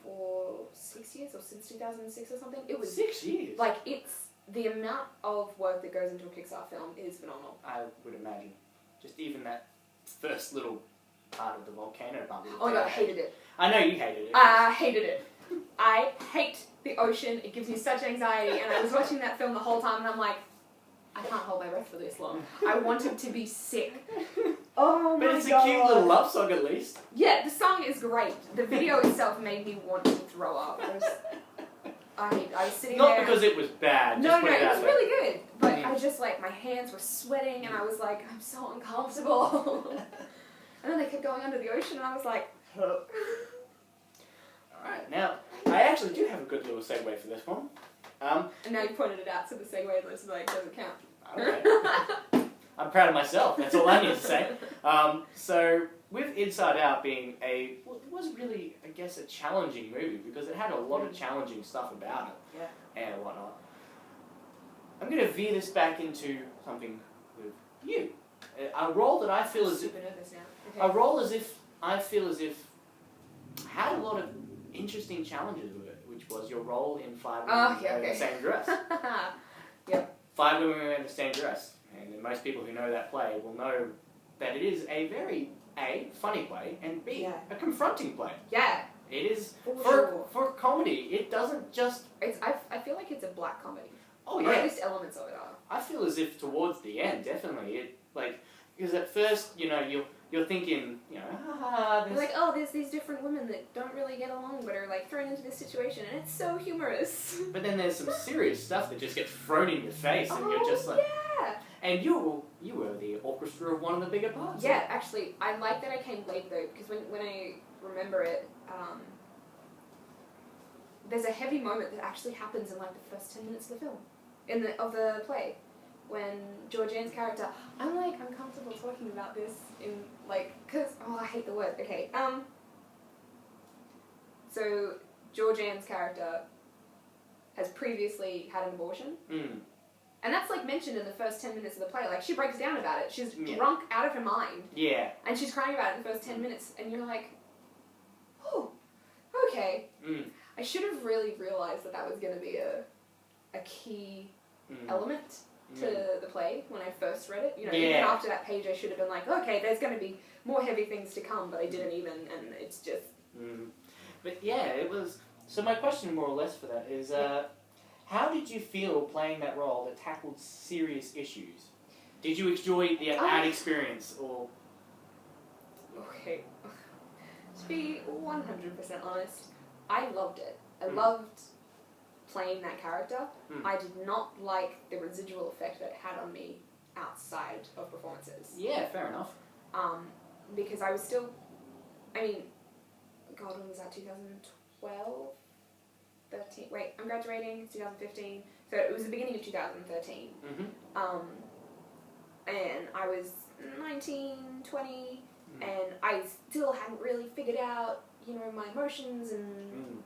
for 6 years, or since 2006 or something. It was 6 years? like, it's the amount of work that goes into a Pixar film is phenomenal. I would imagine. Just even that first little part of the volcano bubble. Oh my god, I hated it. I know you hated it. I hated it. I hate the ocean. It gives me such anxiety, and I was watching that film the whole time, and I'm like, I can't hold my breath for this long. I wanted to be sick. Oh my god. But it's a cute little love song at least. Yeah, the song is great. The video itself made me want to throw up. I was sitting Not there. because it was bad. No, just put it was out really good. But Mm. I just, like, my hands were sweating, and I was like, I'm so uncomfortable. And then they kept going under the ocean, and I was like, huh. Alright, now, I actually do have a good little segue for this one. And now you pointed it out, so the segue looks like doesn't count. Okay. I'm proud of myself, that's all I need to say. So, with Inside Out being it was really, I guess, a challenging movie, because it had a lot of challenging stuff about it. Yeah. And whatnot. I'm going to veer this back into something with you. A role that I feel I'm as super nervous now. a role as if I feel as if had a lot of interesting challenges with it, which was your role in Five Women Wearing the Same Dress. Yep. 5 Women Wearing the Same Dress, and most people who know that play will know that it is a very funny play, and B, a confronting play. Yeah. It is For for comedy. It doesn't just. I feel like it's a black comedy. Oh Or yeah. at least elements of it are. I feel as if towards the end, definitely it because at first you're thinking You're there's like, oh, there's these different women that don't really get along, but are like thrown into this situation, and it's so humorous. But then there's some serious stuff that just gets thrown in your face, and you're just like, yeah. and you were the orchestra of one of the bigger parts. Yeah, actually, I like that I came late though, because when I remember it, there's a heavy moment that actually happens in like the first 10 minutes of the film, of the play, when Georgianne's character, I'm like uncomfortable talking about this in like, cause I hate the word. Okay, so Georgianne's character has previously had an abortion. Mm. And that's like mentioned in the first 10 minutes of the play. Like she breaks down about it. She's Yeah. drunk out of her mind. Yeah. And she's crying about it in the first 10 minutes. And you're like, oh, okay. Mm. I should have really realized that was going to be a key element to the play when I first read it. You know, even after that page I should have been like, okay, there's going to be more heavy things to come, but I didn't even, and it's just... But yeah, it was... So my question more or less for that is, how did you feel playing that role that tackled serious issues? Did you enjoy that experience, or... Okay. To be 100% honest, I loved it. I loved playing that character. I did not like the residual effect that it had on me outside of performances. Yeah, fair enough. Because I was still... I mean, God, when was that? 2012? 13? Wait, I'm graduating. It's 2015. So it was the beginning of 2013. And I was 19, 20, and I still hadn't really figured out, you know, my emotions and,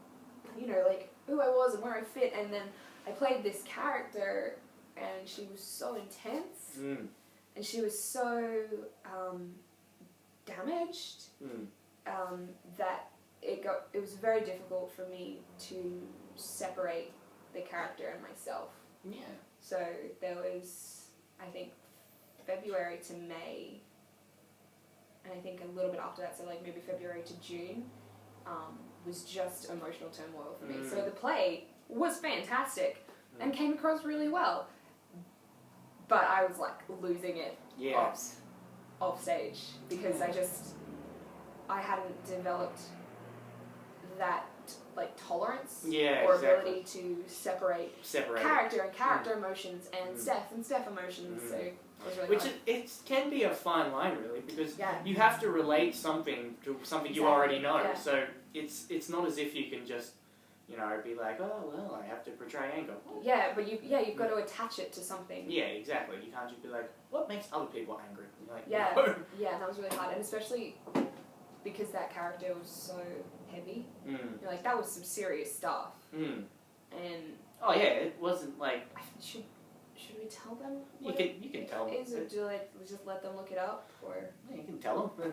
you know, like, who I was and where I fit. And then I played this character, and she was so intense, and she was so damaged that it was very difficult for me to separate the character and myself. Yeah. So there was, I think, February to May, and I think a little bit after that, so like maybe February to June, was just emotional turmoil for me. So the play was fantastic and came across really well, but I was like losing it off stage because I hadn't developed that like tolerance or ability to separate character and character emotions and Steph emotions. So it was really hard. It can be a fine line, really, because you have to relate something to something you already know. Yeah. So it's not as if you can just You know, be like, oh, well, I have to portray anger. Yeah, but you've got to attach it to something. Yeah, exactly. You can't just be like, what makes other people angry? You're like, Yeah, no. yeah, that was really hard, and especially because that character was so heavy. You're like, that was some serious stuff. And oh yeah, it wasn't like. Should we tell them? You can tell them. Is it do like just let them look it up, or? Yeah, you can tell them.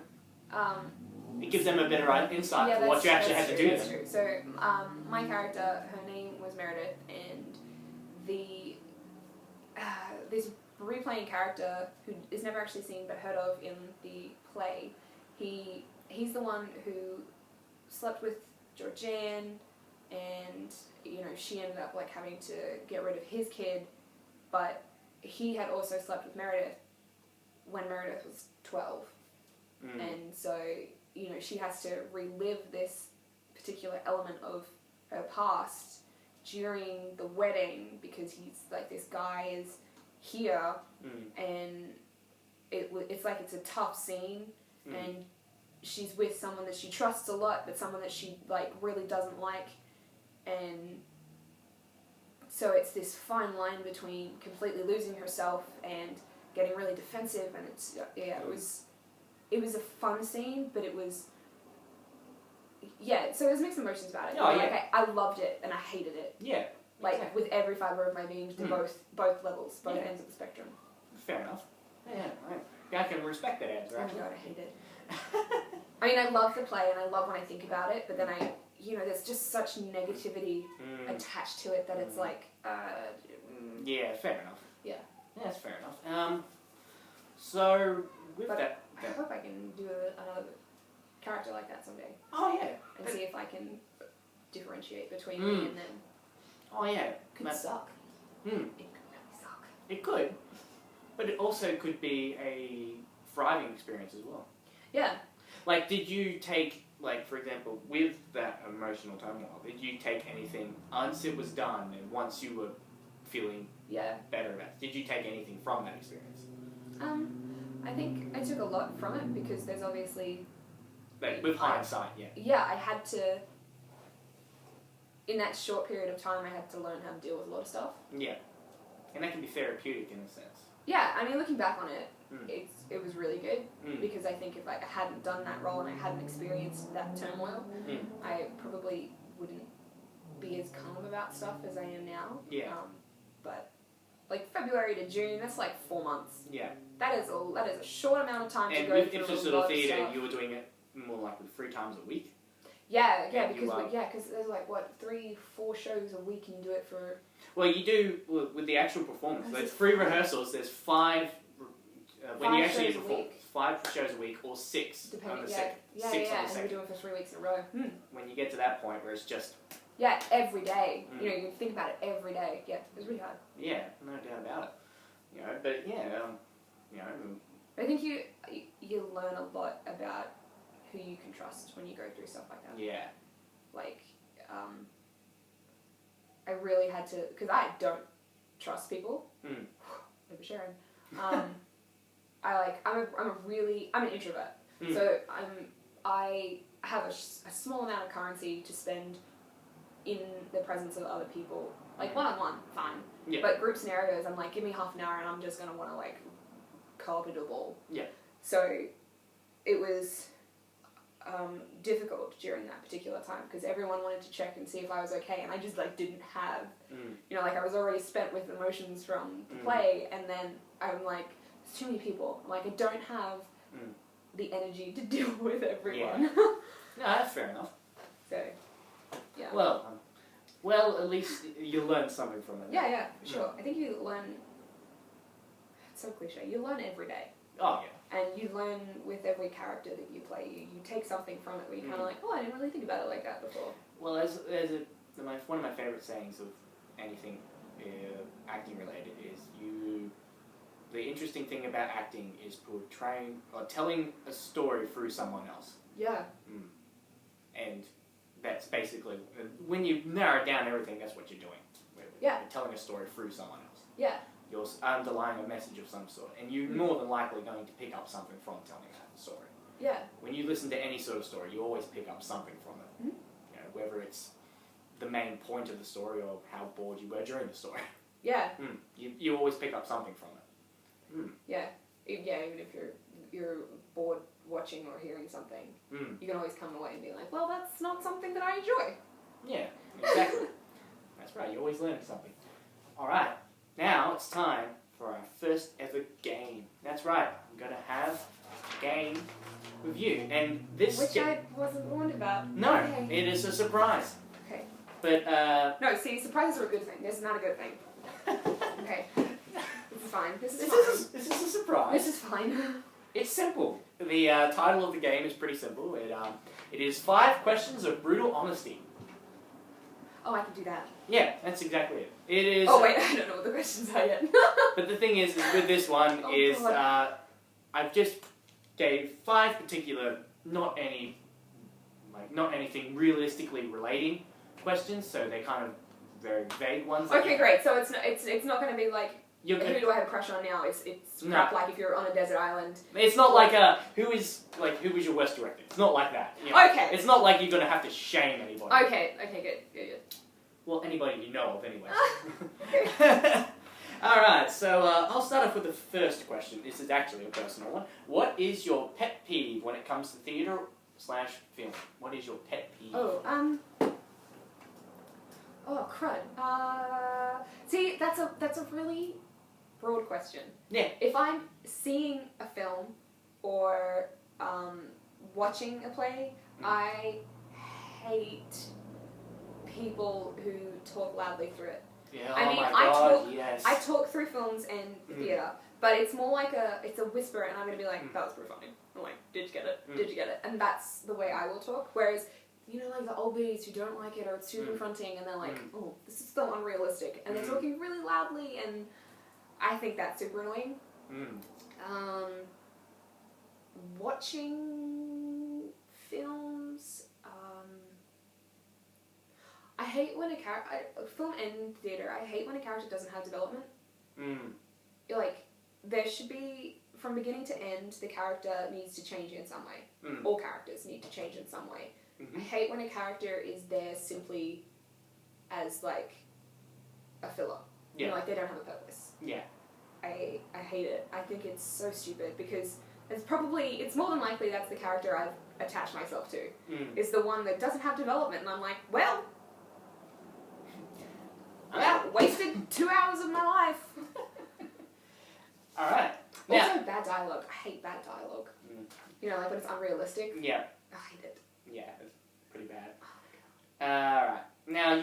It gives them a better insight for what you actually had to do. That's true. So my character, her name was Meredith, and this replaying character who is never actually seen but heard of in the play, he's the one who slept with Georgianne, and she ended up like having to get rid of his kid, but he had also slept with Meredith when Meredith was 12, and so she has to relive this particular element of her past during the wedding, because he's like, this guy is here, and it's like it's a tough scene, and she's with someone that she trusts a lot, but someone that she like really doesn't like, and so it's this fine line between completely losing herself and getting really defensive, and it was a fun scene, but it was so there's mixed emotions about it. I loved it and I hated it. Yeah. Like exactly. with every fibre of my being, to both levels, both ends of the spectrum. Fair enough. Yeah, I can respect that answer. Oh my god, I hate it. I mean, I love the play and I love when I think about it, but then there's just such negativity attached to it that it's like. Yeah, fair enough. Yeah. Yeah, that's fair enough. So with that, I hope I can do another character like that someday. Oh yeah. And see if I can differentiate between me and them. Oh yeah. Could suck. It could really suck. It could, but it also could be a thriving experience as well. Yeah. Like, did you take, like, for example, with that emotional turmoil, did you take anything once it was done and once you were feeling better about it? Did you take anything from that experience? I think I took a lot from it, because there's obviously... Like, with hindsight, yeah. Yeah, I had to... In that short period of time, I had to learn how to deal with a lot of stuff. Yeah. And that can be therapeutic in a sense. Yeah, I mean, looking back on it, it was really good, because I think if I hadn't done that role and I hadn't experienced that turmoil, I probably wouldn't be as calm about stuff as I am now. Yeah. But like February to June, that's like 4 months. Yeah. That is a short amount of time to go through. And with sort of theatre, you were doing it more like 3 times a week. Yeah, because there's like 3-4 shows a week, and you do it for. Well, you do with the actual performance. There's 3 rehearsals. There's 5. When you actually perform, 5 shows a week, or 6 Depending, on the second. 6 on the and second. we do it for 3 weeks in a row. When you get to that point where it's just. Yeah, every day. You think about it every day. Yeah, it was really hard. Yeah, no doubt about it. But yeah, I think you learn a lot about who you can trust when you go through stuff like that. Yeah. Like, I really had to, because I don't trust people. Oversharing. I'm an introvert. So I have a small amount of currency to spend in the presence of other people. Like one-on-one, fine. Yeah. But group scenarios, I'm like, give me half an hour and I'm just going to want to like co-op into a ball. Yeah. So it was difficult during that particular time, because everyone wanted to check and see if I was okay, and I just like didn't have, like I was already spent with emotions from the play, and then I'm like, there's too many people. I'm like, I don't have the energy to deal with everyone. Yeah. No, that's fair enough. So, yeah. Well, at least you learn something from it. Yeah, for sure. I think you learn. It's so cliche. You learn every day. Oh yeah. And you learn with every character that you play. You take something from it where you're kind of like, oh, I didn't really think about it like that before. Well, one of my favourite sayings of anything acting related is the interesting thing about acting is portraying or telling a story through someone else. Yeah. And that's basically, when you narrow down everything, that's what you're doing. Yeah. You're telling a story through someone else. Yeah. You're underlying a message of some sort, and you're more than likely going to pick up something from telling that story. Yeah. When you listen to any sort of story, you always pick up something from it. Whether it's the main point of the story or how bored you were during the story. Yeah. You always pick up something from it. Yeah. Even if you're bored watching or hearing something, you can always come away and be like, well, that's not something that I enjoy. Yeah, exactly. That's right, you're always learning something. Alright, now it's time for our first ever game. That's right, I'm going to have a game with you. And this Which I wasn't warned about. No, Okay. it is a surprise. Okay. But, No, see, surprises are a good thing. This is not a good thing. Okay. This is fine. This is fine. This is a surprise. This is fine. It's simple. The title of the game is pretty simple. It is 5 questions of brutal honesty. Oh, I can do that. Yeah, that's exactly it. It is. Oh wait, I don't know what the questions are yet. But the thing is with this one God. I've just gave 5 particular, not anything realistically relating questions, so they're kind of very vague ones. Okay, great. So it's not going to be like You're who do I have a crush on now? It's crap like if you're on a desert island. It's not like who is your worst director? It's not like that. You know? Okay. It's not like you're gonna have to shame anybody. Okay, good. Well, anybody you know of, anyway. All right. So I'll start off with the first question. This is actually a personal one. What is your pet peeve when it comes to theatre/film? What is your pet peeve? Oh crud. See, that's a really broad question. Yeah. If I'm seeing a film or watching a play, I hate people who talk loudly through it. Yeah. I mean, oh my God, yes. I talk through films and theatre, but it's more like it's a whisper, and I'm gonna be like, that was pretty funny. I'm like, did you get it? Did you get it? And that's the way I will talk. Whereas, you know, like the old biddies who don't like it or it's too confronting, and they're like, oh, this is so unrealistic, and they're talking really loudly, and I think that's super annoying. Watching films, I hate when film and theatre, I hate when a character doesn't have development. Like, there should be, from beginning to end, the character needs to change in some way. All characters need to change in some way. I hate when a character is there simply as, like, a filler. You know, like, they don't have a purpose. Yeah. I hate it. I think it's so stupid because it's more than likely that's the character I've attached myself to. Is the one that doesn't have development, and I'm like, well, wasted 2 hours of my life. Alright. Also, bad dialogue. I hate bad dialogue. You know, like when it's unrealistic. Yeah. I hate it. Yeah, it's pretty bad. Alright. Now,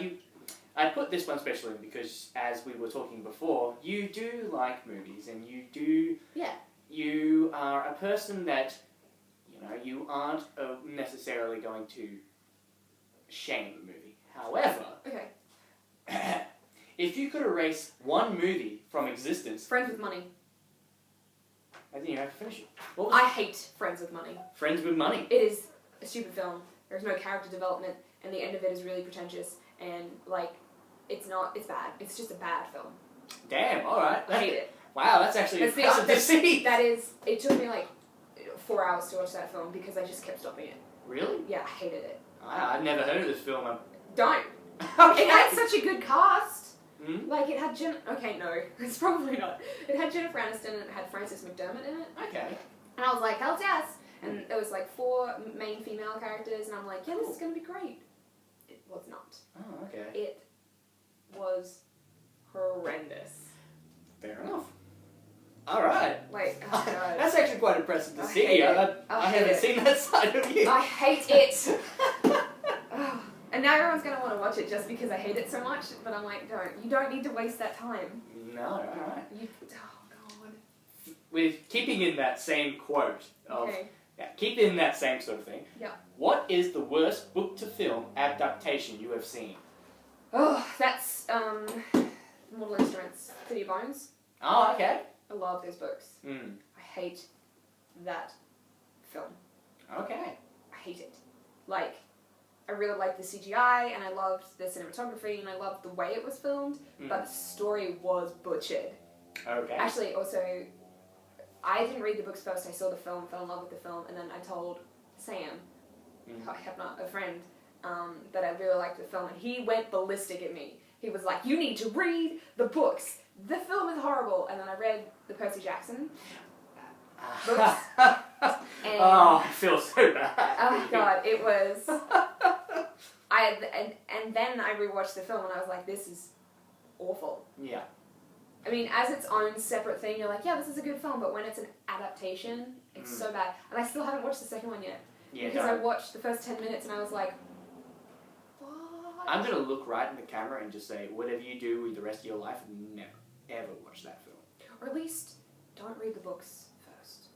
I put this one specially because, as we were talking before, you do like movies, and you do... Yeah. You are a person that, you know, you aren't necessarily going to shame a movie. However... Okay. If you could erase one movie from existence... Friends with Money. I think you have to finish it. I hate Friends with Money. Friends with Money. It is a stupid film. There's no character development, and the end of it is really pretentious, and, like, it's bad. It's just a bad film. Damn, alright. I hate it. Wow, that's actually impressive to see. It took me, like, 4 hours to watch that film because I just kept stopping it. Really? Yeah, I hated it. I've never heard of this film. Don't. Okay. It had such a good cast. Hmm? Like, it had okay, no, it's probably not. It had Jennifer Aniston and it had Frances McDermott in it. Okay. And I was like, hell yes! And there was like 4 main female characters, and I'm like, yeah, this is gonna be great. It was not. Oh, okay. It was horrendous. Fair enough. Alright. Like, oh god. That's actually quite impressive to I see. hate it. I hate haven't it. seen that side of you. I hate it! Oh. And now everyone's going to want to watch it just because I hate it so much, but I'm like, you don't need to waste that time. No, alright. Oh god. With keeping in that same quote of... Okay. Yeah, keep in that same sort of thing. Yeah. What is the worst book-to-film adaptation you have seen? Oh, that's, Mortal Instruments, City of Bones. Oh, okay. I love those books. Mm. I hate that film. Okay. I hate it. Like, I really liked the CGI, and I loved the cinematography, and I loved the way it was filmed, but the story was butchered. Okay. Actually, also, I didn't read the books first, I saw the film, fell in love with the film, and then I told Sam, I have not, a friend, that I really liked the film, and he went ballistic at me. He was like, "You need to read the books. The film is horrible." And then I read the Percy Jackson books. And I feel so bad. oh god, it was. And then I rewatched the film and I was like, "This is awful." Yeah. I mean, as its own separate thing, you're like, "Yeah, this is a good film," but when it's an adaptation, it's so bad. And I still haven't watched the second one yet. Yeah, because I watched the first 10 minutes and I was like, "What?" I'm going to look right in the camera and just say, whatever you do with the rest of your life, never, ever watch that film. Or at least, don't read the books first.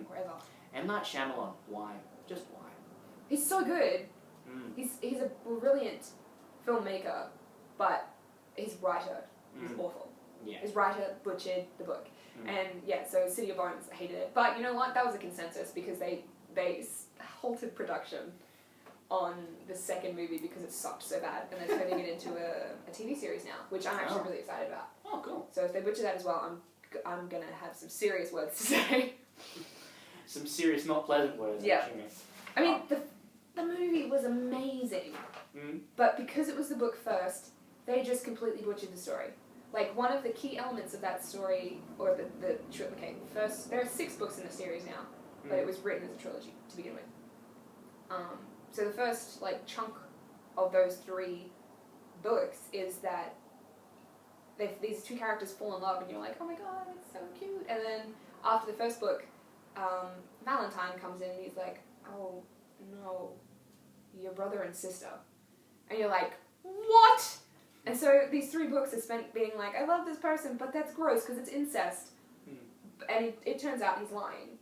Or ever. M. Night Shyamalan, why? Just why? He's so good. He's a brilliant filmmaker, but his writer is awful. Yeah. His writer butchered the book. And yeah, so City of Bones, I hated it. But you know what? That was a consensus because they halted production on the second movie because it sucked so bad, and they're turning it into a TV series now, which I'm actually really excited about. Oh, cool. So if they butcher that as well, I'm gonna have some serious words to say. Some serious, not pleasant words. Yeah. Actually. I mean, the movie was amazing, but because it was the book first, they just completely butchered the story. Like, one of the key elements of that story, or first, there are 6 books in the series now, but it was written as a trilogy to begin with. So the first, chunk of those 3 books is that these 2 characters fall in love, and you're like, "Oh my god, it's so cute." And then after the first book, Valentine comes in, and he's like, "Oh, no, your brother and sister." And you're like, "What?" And so these 3 books are spent being like, "I love this person, but that's gross because it's incest." And it turns out he's lying.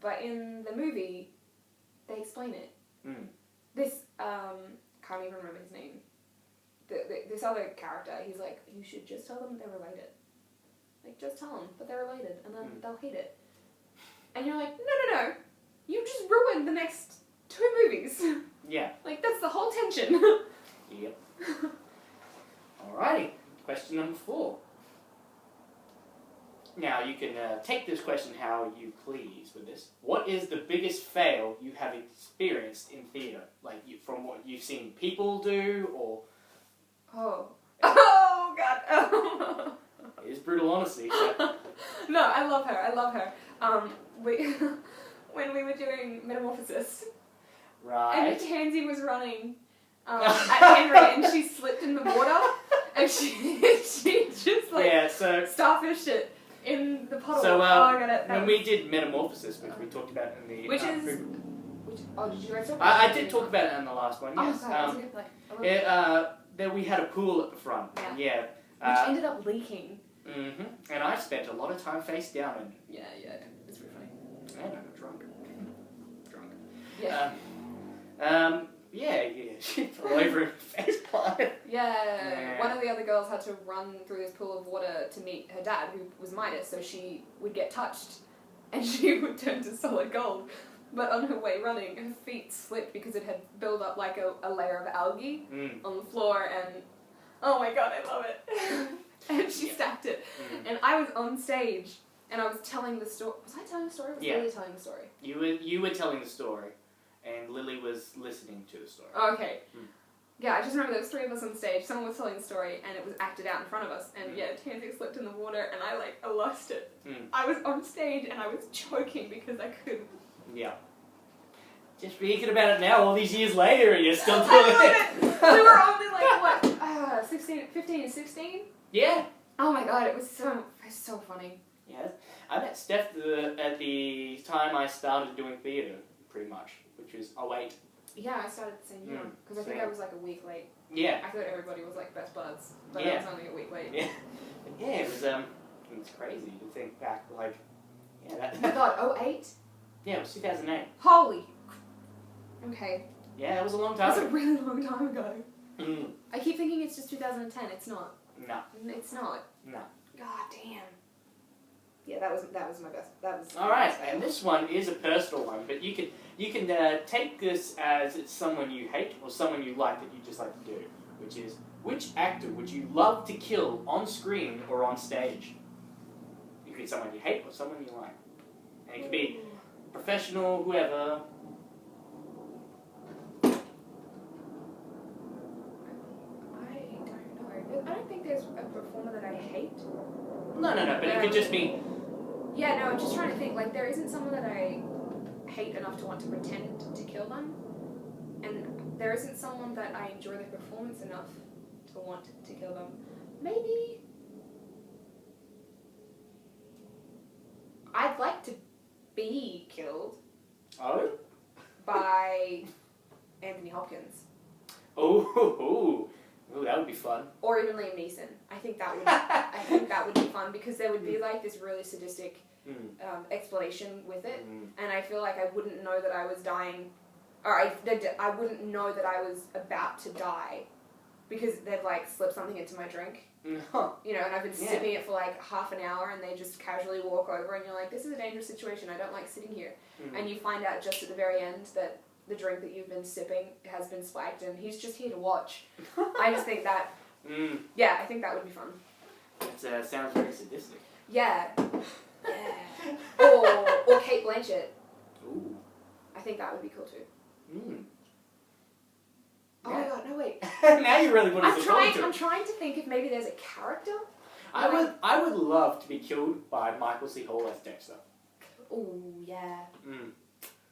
But in the movie, they explain it. This, can't even remember his name. This other character, he's like, "You should just tell them they're related. Like, just tell them that they're related, and then they'll hate it." And you're like, no. You just ruined the next 2 movies. Yeah. Like, that's the whole tension. Yep. Alrighty. Question number 4. Now, you can take this question how you please with this. What is the biggest fail you have experienced in theatre? Like, from what you've seen people do, or... Oh, God. It is brutal honesty. So. No, I love her. When we were doing Metamorphosis, Right. and Tansy was running at Henry, and she slipped in the water, and she just starfished it in the puddle. So when we did Metamorphosis, which we talked about in the did you guys talk about I did talk about it in the last one. Yes. Oh, sorry, that's a good play. Then we had a pool at the front. Yeah. Which ended up leaking. And I spent a lot of time face down in. Yeah, it's pretty funny. And I'm drunk. Yeah. All over her face plant. Yeah, one of the other girls had to run through this pool of water to meet her dad, who was Midas, so she would get touched, and she would turn to solid gold. But on her way running, her feet slipped because it had built up like a layer of algae on the floor, and oh my god, I love it. And she stacked it. And I was on stage, and I was telling the story. Was I telling the story? Or was Lily telling the story? You were telling the story, and Lily was listening to the story. Okay. Yeah, I just remember there was 3 of us on stage, someone was telling the story, and it was acted out in front of us, and Tansy slipped in the water, and I lost it. I was on stage, and I was choking because I couldn't. Yeah. Just speaking about it now, all these years later, and you're still doing it. We were only what, 15 and 16? Yeah. Oh my god, it was so funny. Yeah. I met Steph at the time I started doing theatre, pretty much, which was 08. Yeah, I started the same year, because I think I was a week late. Yeah. I thought everybody was best buds, but I was only a week late. Yeah. Yeah, it was crazy to think back, Oh my god, 08? Yeah, it was 2008. Holy. Okay. Yeah, that was a long time ago. That's a really long time ago. I keep thinking it's just 2010. It's not. No. It's not. No. God damn. Yeah, that was my best. That was. All right, and this one is a personal one, but you can take this as it's someone you hate or someone you like that you just like to do, which is, which actor would you love to kill on screen or on stage? It could be someone you hate or someone you like, and it could be professional, whoever. No, but it could just be... Yeah, no, I'm just trying to think, like, there isn't someone that I hate enough to want to pretend to kill them, and there isn't someone that I enjoy their performance enough to want to kill them. Maybe... I'd like to be killed. Oh? By Anthony Hopkins. Ooh, that would be fun. Or even Liam Neeson. I think that would be fun because there would be like this really sadistic explanation with it, and I feel like I wouldn't know that I was dying, or I wouldn't know that I was about to die because they've like slipped something into my drink. You know, and I've been sipping it for like half an hour, and they just casually walk over, and you're like, this is a dangerous situation, I don't like sitting here. And you find out just at the very end that the drink that you've been sipping has been spiked, and he's just here to watch. I just think that, yeah, I think that would be fun. It sounds very sadistic. Yeah. Or Kate Blanchett. Ooh. I think that would be cool too. Oh Yeah. my god, no wait. Now you really put us I'm trying to think if maybe there's a character. I would love to be killed by Michael C. Hall as Dexter. Ooh, yeah.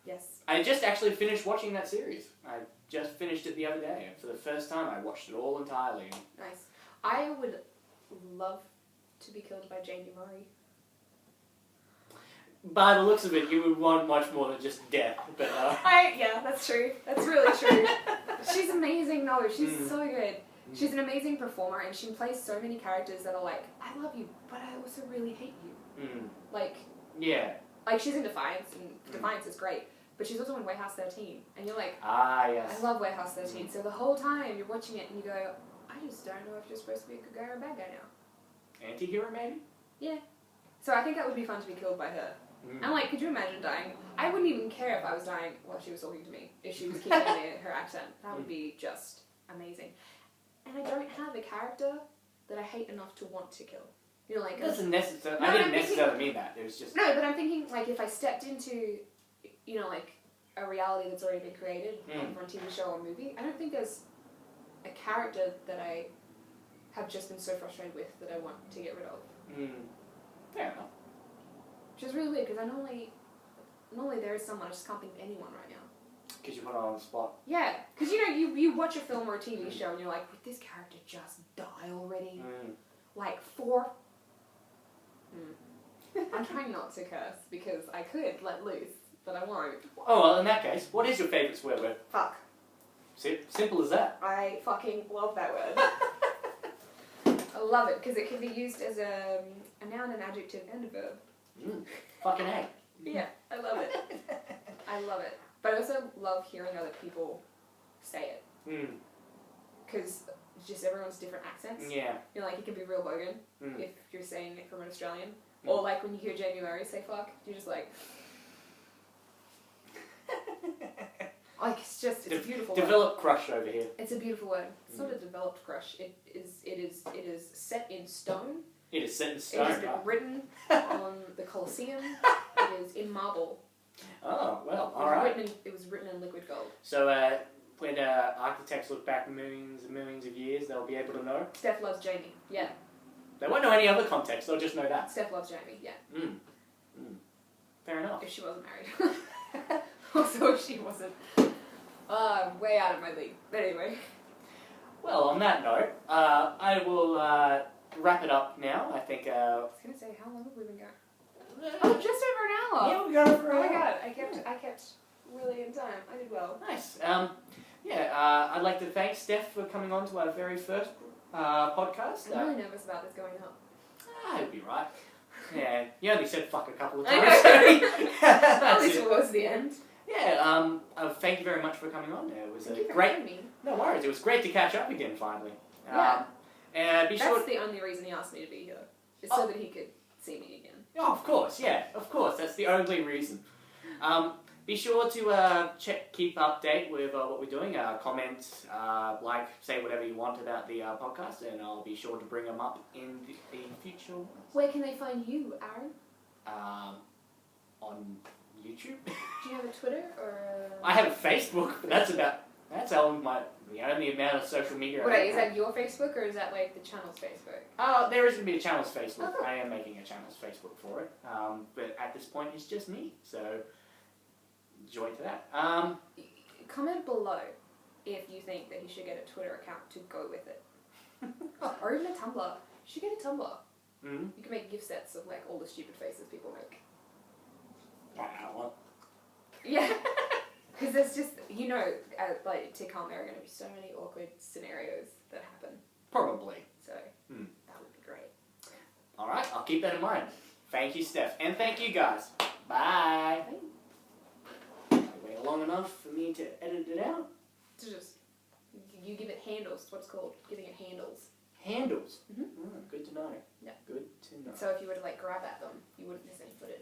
Yes. I just actually finished watching that series. I just finished it the other day, and for the first time I watched it all entirely. Nice. I would love to be killed by Jamie Murray. By the looks of it, you would want much more than just death, but Yeah, that's true. That's really true. She's amazing, no, she's so good. She's an amazing performer, and she plays so many characters that are like, I love you, but I also really hate you. Like... Yeah. Like, she's in Defiance, and Defiance is great, but she's also in Warehouse 13, and you're like, yes. I love Warehouse 13, so the whole time you're watching it, and you go, I just don't know if you're supposed to be a good guy or a bad guy now. Anti-hero, maybe? Yeah. So I think that would be fun to be killed by her. And, like, could you imagine dying? I wouldn't even care if I was dying while she was talking to me, if she was keeping her accent. That would be just amazing. And I don't have a character that I hate enough to want to kill. You know, like... It doesn't necessarily... I didn't necessarily mean that. It was just... No, but I'm thinking, like, if I stepped into, you know, like, a reality that's already been created from a TV show or movie, I don't think there's a character that I have just been so frustrated with that I want to get rid of. Fair enough. Which is really weird, because normally there is someone, I just can't think of anyone right now. Because you put it on the spot. Yeah, because, you know, you watch a film or a TV show and you're like, would this character just die already? Like, 4... I'm trying not to curse, because I could let loose, but I won't. Oh, well, in that case, what is your favourite swear word? Fuck. Simple as that. I fucking love that word. I love it, because it can be used as a noun, an adjective, and a verb. Fucking A. Yeah, I love it. I love it. But I also love hearing other people say it. Because just everyone's different accents. Yeah. You're like, it can be real bogan if you're saying it from an Australian. Or like when you hear Jamie Murray say fuck, you're just like... like, it's a beautiful word. Developed crush over here. It's a beautiful word. It's not a developed crush. It is set in stone. It is set in stone. It has been written on the Colosseum. It is in marble. Oh, well, alright. It was written in liquid gold. So, when architects look back millions and millions of years, they'll be able to know? Steph loves Jamie, yeah. They won't know any other context, they'll just know that. Steph loves Jamie, yeah. Fair enough. If she wasn't married. Also, if she wasn't. Way out of my league. But anyway. Well, on that note, I will wrap it up now. I think... I was going to say, how long have we been going? Oh, just over an hour! Yeah, we got over an hour. Oh my god, I kept really in time. I did well. Nice. I'd like to thank Steph for coming on to our very first podcast. I'm really nervous about this going up. It'll be right. Yeah, you only said fuck a couple of I times. At least it was the end. Yeah, thank you very much for coming on. It was Thank you for great... having me. No worries, it was great to catch up again finally. Yeah. And That's the only reason he asked me to be here. Is so that he could see me again. Oh, of course, that's the only reason. Be sure to keep update with what we're doing. Comment, say whatever you want about the podcast, and I'll be sure to bring them up in the future ones. Where can they find you, Aaron? On YouTube. Do you have a Twitter or? I have a Facebook, but that's about That's all the only amount of social media. Wait, is that your Facebook or is that like the channel's Facebook? Oh, there is going to be a channel's Facebook. I am making a channel's Facebook for it. But at this point, it's just me. So, joy to that. Comment below if you think that you should get a Twitter account to go with it. Or even a Tumblr. You should get a Tumblr. Mm-hmm. You can make gift sets of like all the stupid faces people make. Wow. Yeah. Because there's just, like, to come, there are going to be so many awkward scenarios that happen. Probably. So, that would be great. Alright, I'll keep that in mind. Thank you, Steph. And thank you, guys. Bye. Wait long enough for me to edit it out? To just, you give it handles. That's what it's called. Giving it handles. Handles? Mm-hmm. Good to know. Yeah. Good to know. So if you were to, like, grab at them, you wouldn't miss any footage.